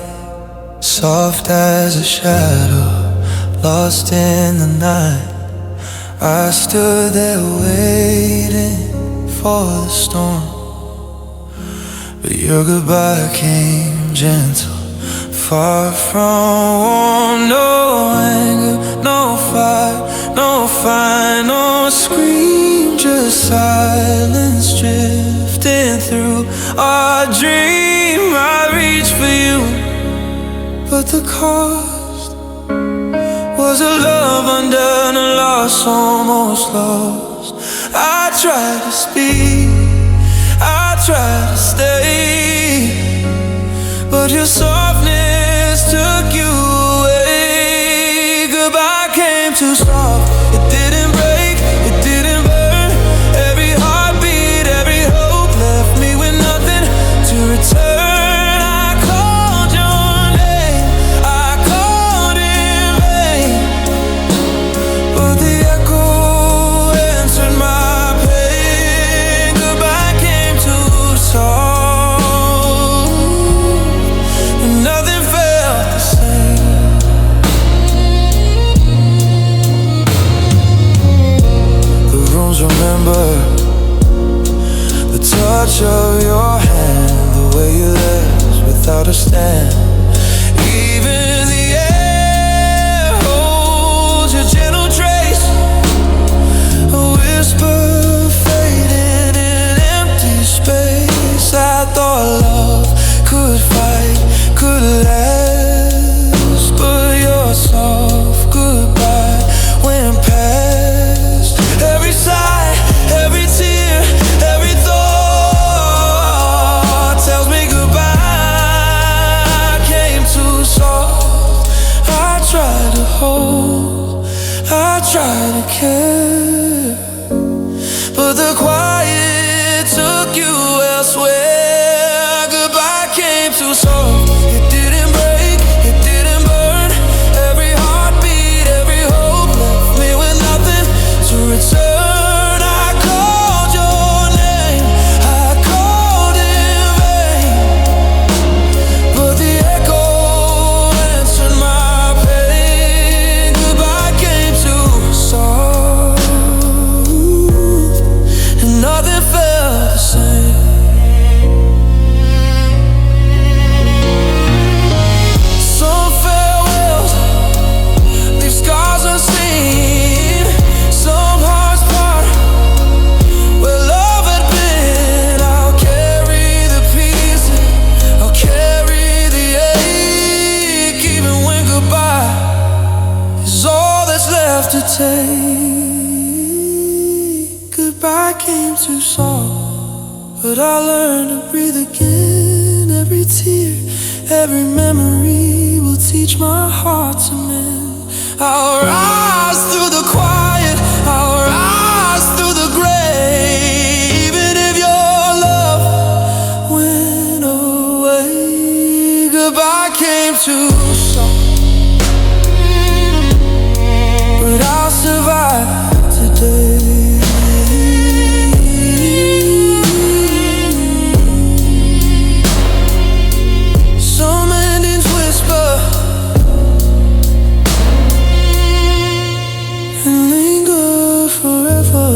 soft as a shadow, lost in the night. I stood there waiting for the storm, but your goodbye came gentle, far from warm. No anger, no fire, no final scream, just silence drifting through our dream. I reached for you, but the cost was a love undone, a loss almost lost. I tried to speak, I tried to stay, but your softness took you away. Goodbye came too soft. It didn't break, it didn't burn. Every heartbeat, every hope left me with nothing to return. I called your name, I called in vain, but the echo answered my pain. Goodbye came too soft, and nothing felt the same. The rooms remember the touch of your hand, the way you left without a stand. Even the air holds your gentle trace, a whisper fading in empty space. I thought love could fight, could last, but your soft goodbye went past. Every sigh, every tear, every thought tells me goodbye came too soft. I tried to hold, I tried to care, but the quiet took you elsewhere. Goodbye came too soft. It didn't break, it didn't burn. Every heartbeat, every hope left me with nothing to return. I called your name, I called in vain, but the echo answered my pain. Goodbye came too soft, and nothing felt the same. Some farewells leave scars unseen. Some hearts part where love had been. I'll carry the pieces, I'll carry the ache, even when goodbye is all that's left to take. Goodbye came too soft, but I learned to breathe again. Every tear, every memory will teach my heart to mend. I'll rise through the quiet, I'll rise through the gray, even if your love went away. Goodbye came too soft, but I'll survive today. Some endings whisper and linger forever.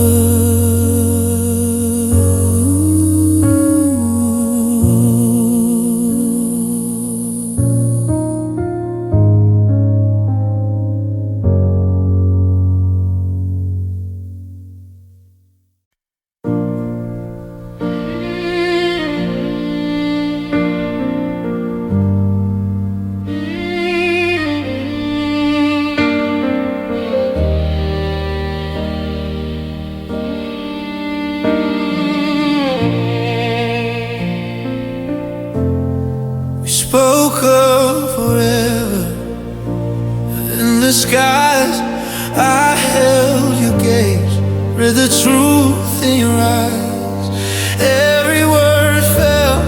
We spoke of forever in the skies. I held your gaze, read the truth in your eyes. Every word felt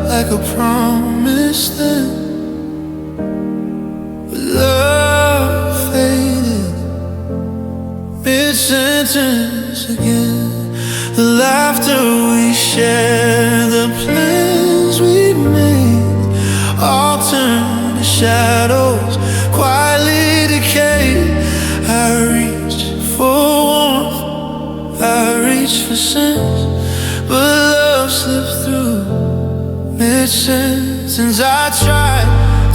like a promise then, but love faded mid-sentence again. The laughter we shared, the shadows quietly decay. I reach for warmth, I reach for sense, but love slips through mid-sentence. I try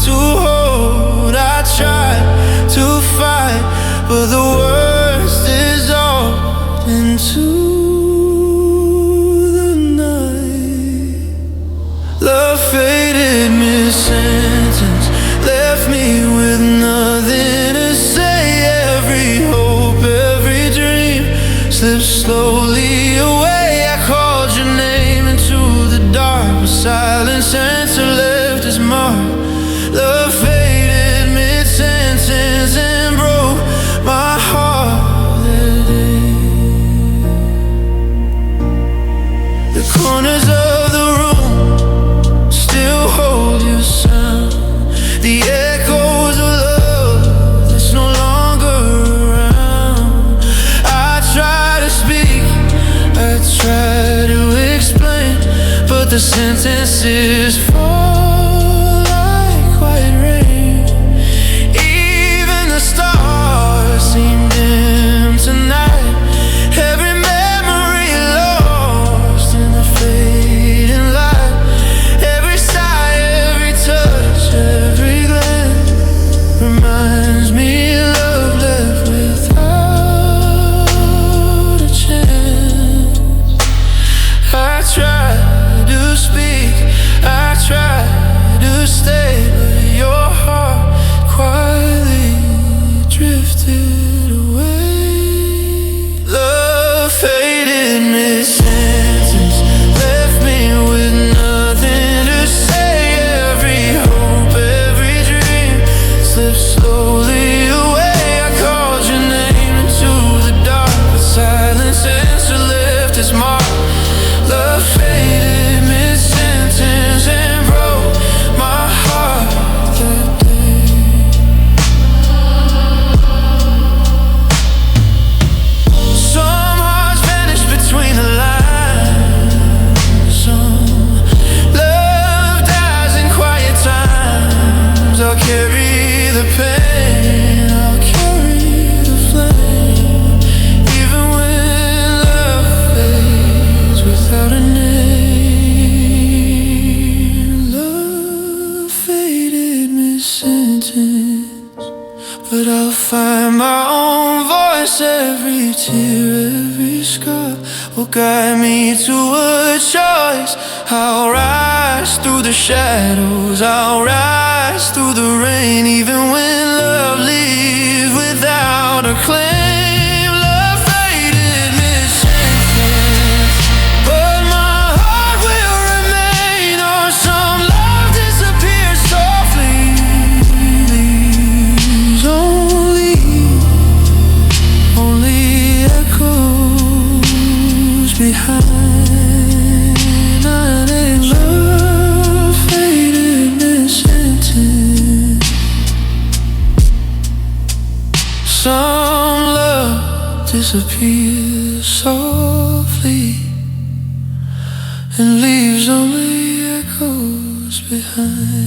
to hold, I try to fight, but the words dissolve into the night. Love faded mid-sentence, left me with nothing to say. Every hope, every dream slipped slowly away. I called your name into the dark, but silence answer left its mark. Love faded mid-sentence and broke my heart that day. The corners of the room still hold your sound, the echoes of love that's no longer around. I try to speak, I try to explain, but the sentences fall like white rain. Even the stars seem dim tonight. Every memory lost in the fading light. Every sigh, every touch, every glance reminds me love left without a chance. I try to speak, I try to stay, but your heart quietly drifted away. Love faded mid-sentence, left me with nothing to say. Every hope, every dream slipped slowly away. I called your name into the dark, but silence answer left its mark. Love faded mid-sentence and broke my heart that day. Some hearts vanish between the lines. Some love dies in quiet times. I'll carry the pain, I'll carry the flame, even when love fades without a name. Love faded mid-sentence, but I'll find my own voice. Every tear, every scar will guide me to a choice. I'll rise through the shadows, I'll rise through the rain, even when love leaves without a claim. Love faded mid-sentence, but my heart will remain. Or some love disappears softly, leaves only echoes behind. Not a love faded mid-sentence. Some love disappears softly and leaves only echoes behind.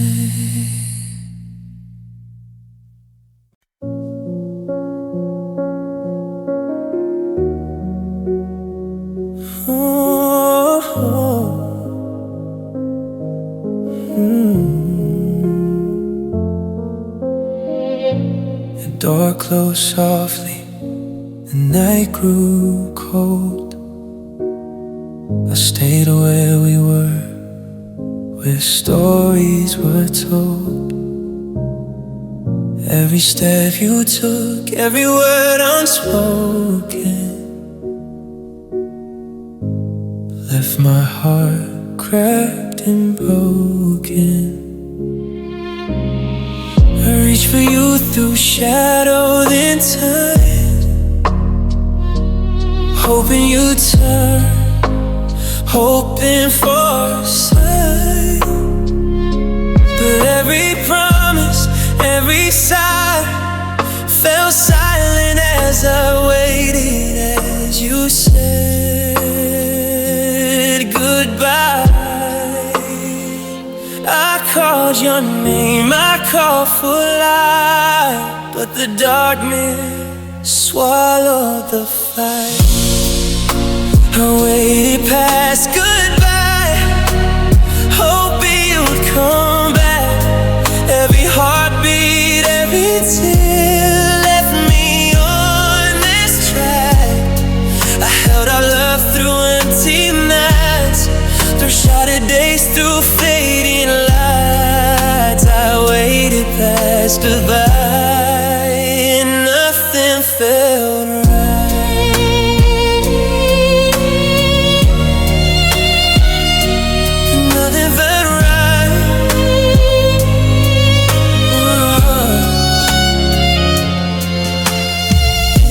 The door closed softly, the night grew cold. I stayed where we were, where stories were told. Every step you took, every word unspoken, left my heart cracked and broken. I reached for you through shadow, then time, hoping you'd turn, hoping for a sign. But every promise, every sigh fell silent as I waited, as you said goodbye. I called your name, I called for light, but the darkness swallowed the fight. I waited past goodbye, hoping you'd come back. Every heartbeat, every tear left me on this track. I held our love through empty nights, through shattered days, through fading lights. I waited past goodbye, and nothing felt right. Nothing felt right.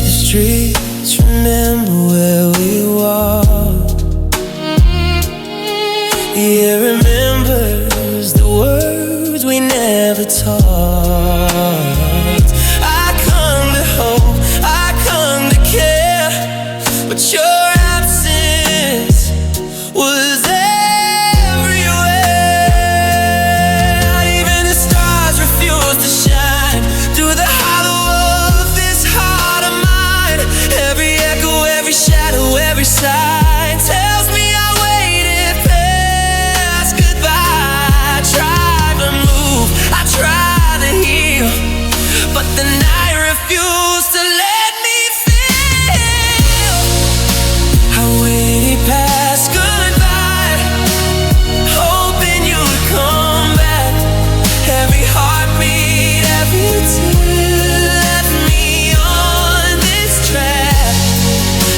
The streets remember where we walked. The air remembers the words we never talked. I clung to hope, I clung to care, but your absence was everywhere. Even the stars refused to shine through the hollow of this heart of mine. Every echo, every shadow, every sign tells me I waited past goodbye. I tried to move, I tried to heal, but the night refused to let me feel. I waited past goodbye, hoping you'd come back. Every heartbeat, every tear left me on this track.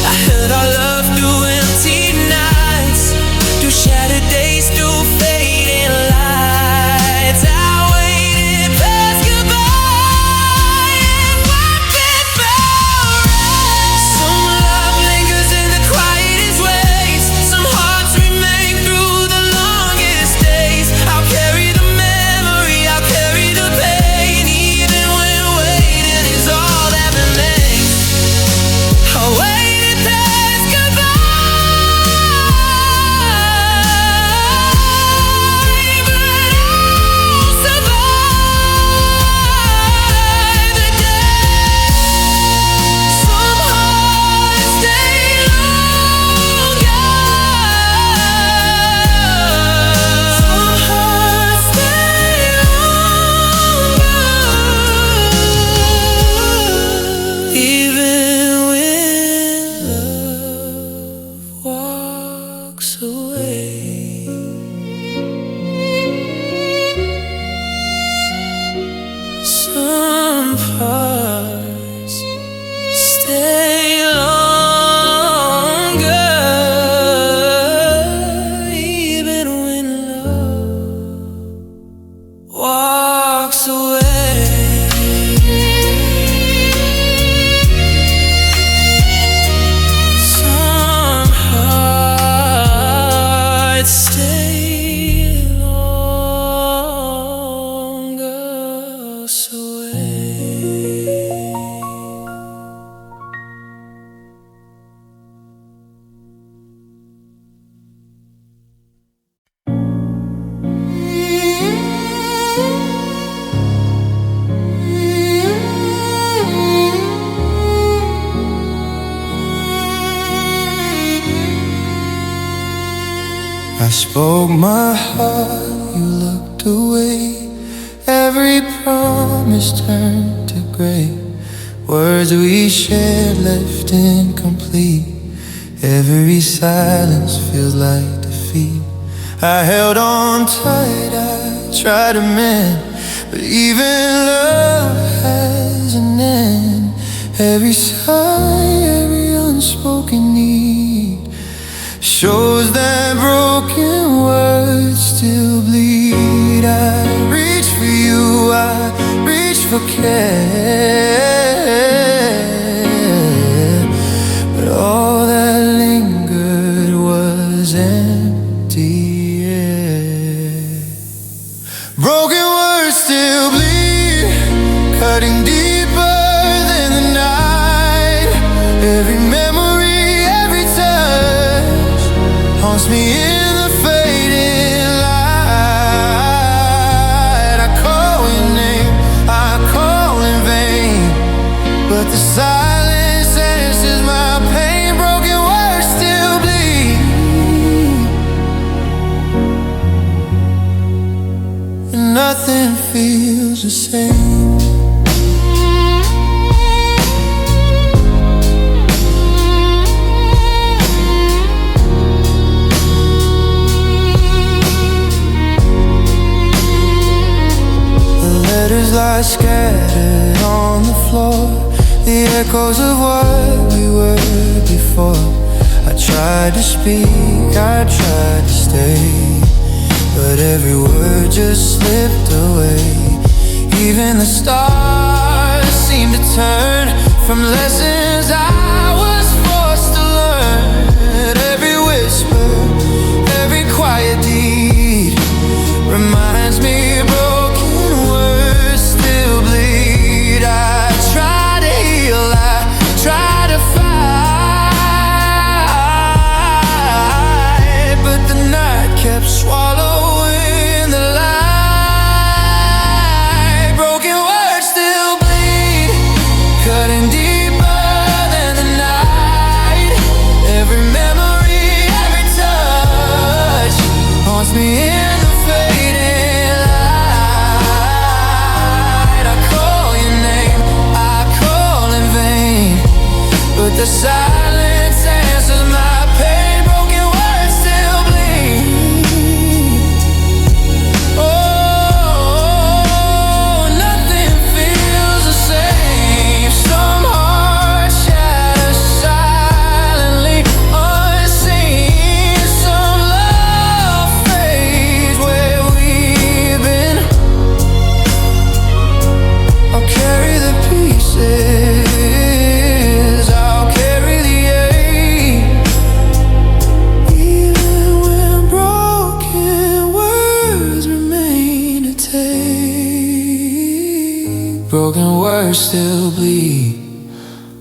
I held our love through empty nights, through shattered days, through fading lights. I waited past goodbye, and nothing felt right. Some love lingers in the quietest ways, some hearts remain through the longest days. I'll carry the memory, I'll carry the pain, even when waiting is all that remains. I waited past goodbye, but I'll survive the day. Some hearts stay longer, some hearts stay longer, even when love walks away. Some parts stay longer, even when love walks away. Some hearts stay longer, so I spoke my heart, you looked away. Every promise turned to gray. Words we shared left incomplete. Every silence feels like defeat. I held on tight, I tried to mend, but even love has an end. Every sigh, every unspoken need shows that broken words still bleed. I reach for you, I reach for care, but all that lingered was empty air. Broken words still bleed, cutting deeper than the night. Every memory, every touch haunts me in the fading light. I call your name, but the silence answers my pain. Broken words still bleed, and nothing feels the same. Letters lie scattered on the floor, the echoes of what we were before. I tried to speak, I tried to stay, but every word just slipped away. Even the stars seemed to turn from lessons I was forced to learn. Every whisper, every quiet deed reminds me broken words still bleed. I try to heal, I try to fight, but the night kept swallowing the light. Broken words still bleed, cutting deeper than the night. Every memory, every touch haunts me in the fading light. I call your name, I call in vain, but the silence answers my pain. Broken words still bleed. Oh, nothing feels the same. Some hearts shatter silently, unseen. Some love fades where we've been. I'll carry the pieces, I'll carry the ache, even when broken words remain to take. Broken words still bleed,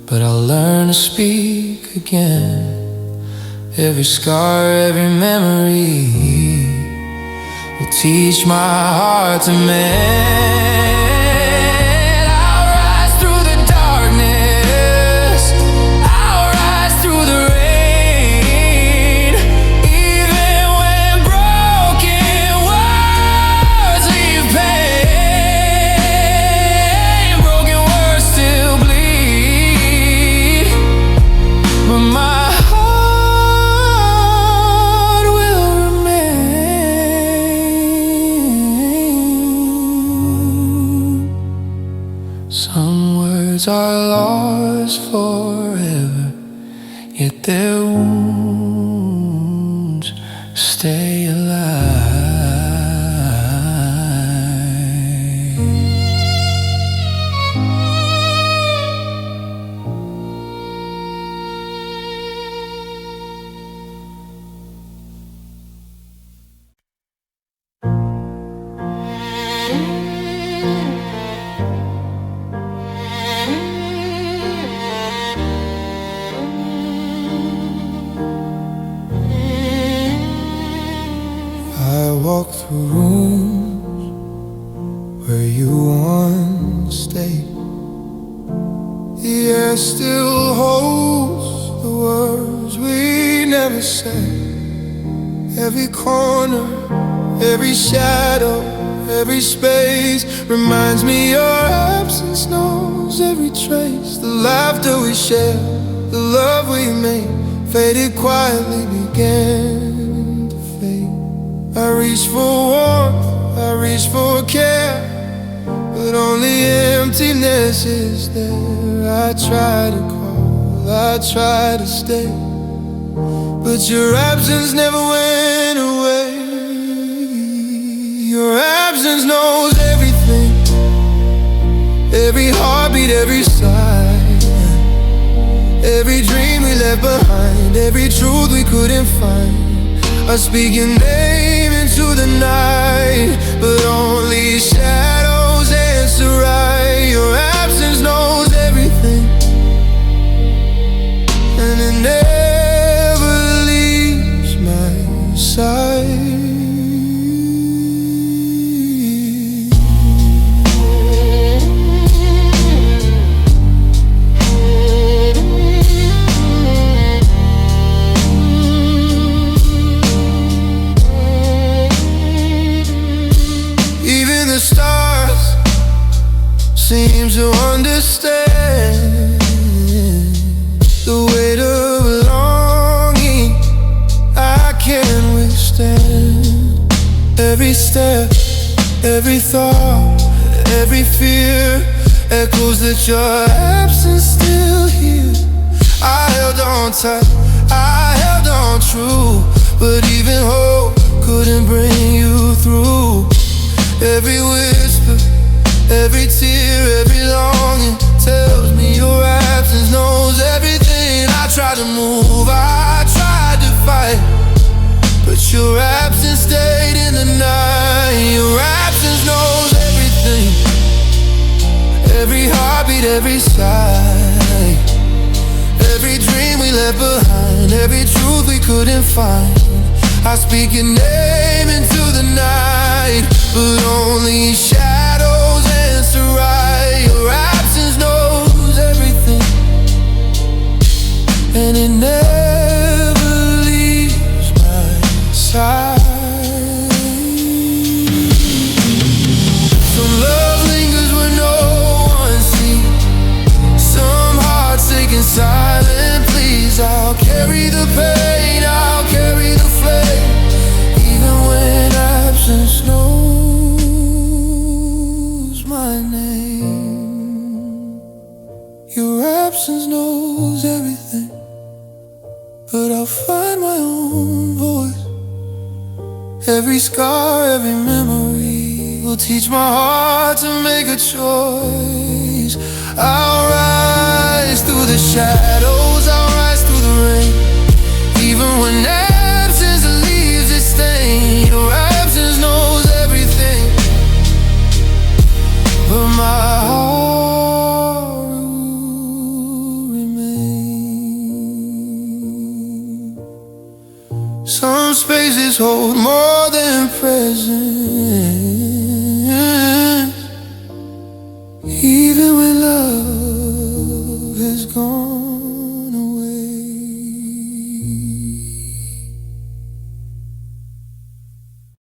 but I'll learn to speak again. Every scar, every memory will teach my heart to mend. I'll rise through the darkness, I'll rise through the rain. Even when broken words leave pain. Broken words still bleed, but my heart will remain. Some words are lost forever, yet their wounds stay alive. I walk through rooms where you once stayed. The air still holds the words we never said. Every corner, every shadow, every space reminds me your absence knows every trace. The laughter we shared, the love we made, faded quietly, began to fade. I reach for warmth, I reach for care, but only emptiness is there. I try to call, I try to stay, but your absence never went away. Your absence knows everything, every heartbeat, every sigh, every dream we left behind, every truth we couldn't find. I speak your name into the night, but only shadows answer right. Your absence knows everything, and it never leaves my side. stare, every thought, every fear echoes that your absence still here. I held on tight, I held on true, but even hope couldn't bring you through. Every whisper, every tear, every longing tells me your absence knows everything. I tried to move, I tried to fight, but your absence stayed in the night. Your absence knows everything, every heartbeat, every sigh, every dream we left behind, every truth we couldn't find. I speak your name into the night, but only shadows answer right. Your absence knows everything, and it never leaves my side. Some love lingers where no one sees, some hearts taken silent. Please, I'll carry the pain, I'll carry the flame, even when absence knows my name. Your absence knows everything, but I'll find my own voice. Every scar, every memory will teach my heart to make a choice. I'll rise through the shadows, I'll rise through the rain, even when absence leaves its stain. Your absence knows everything, but my heart will remain. Some spaces hold more than presence, even when love is gone.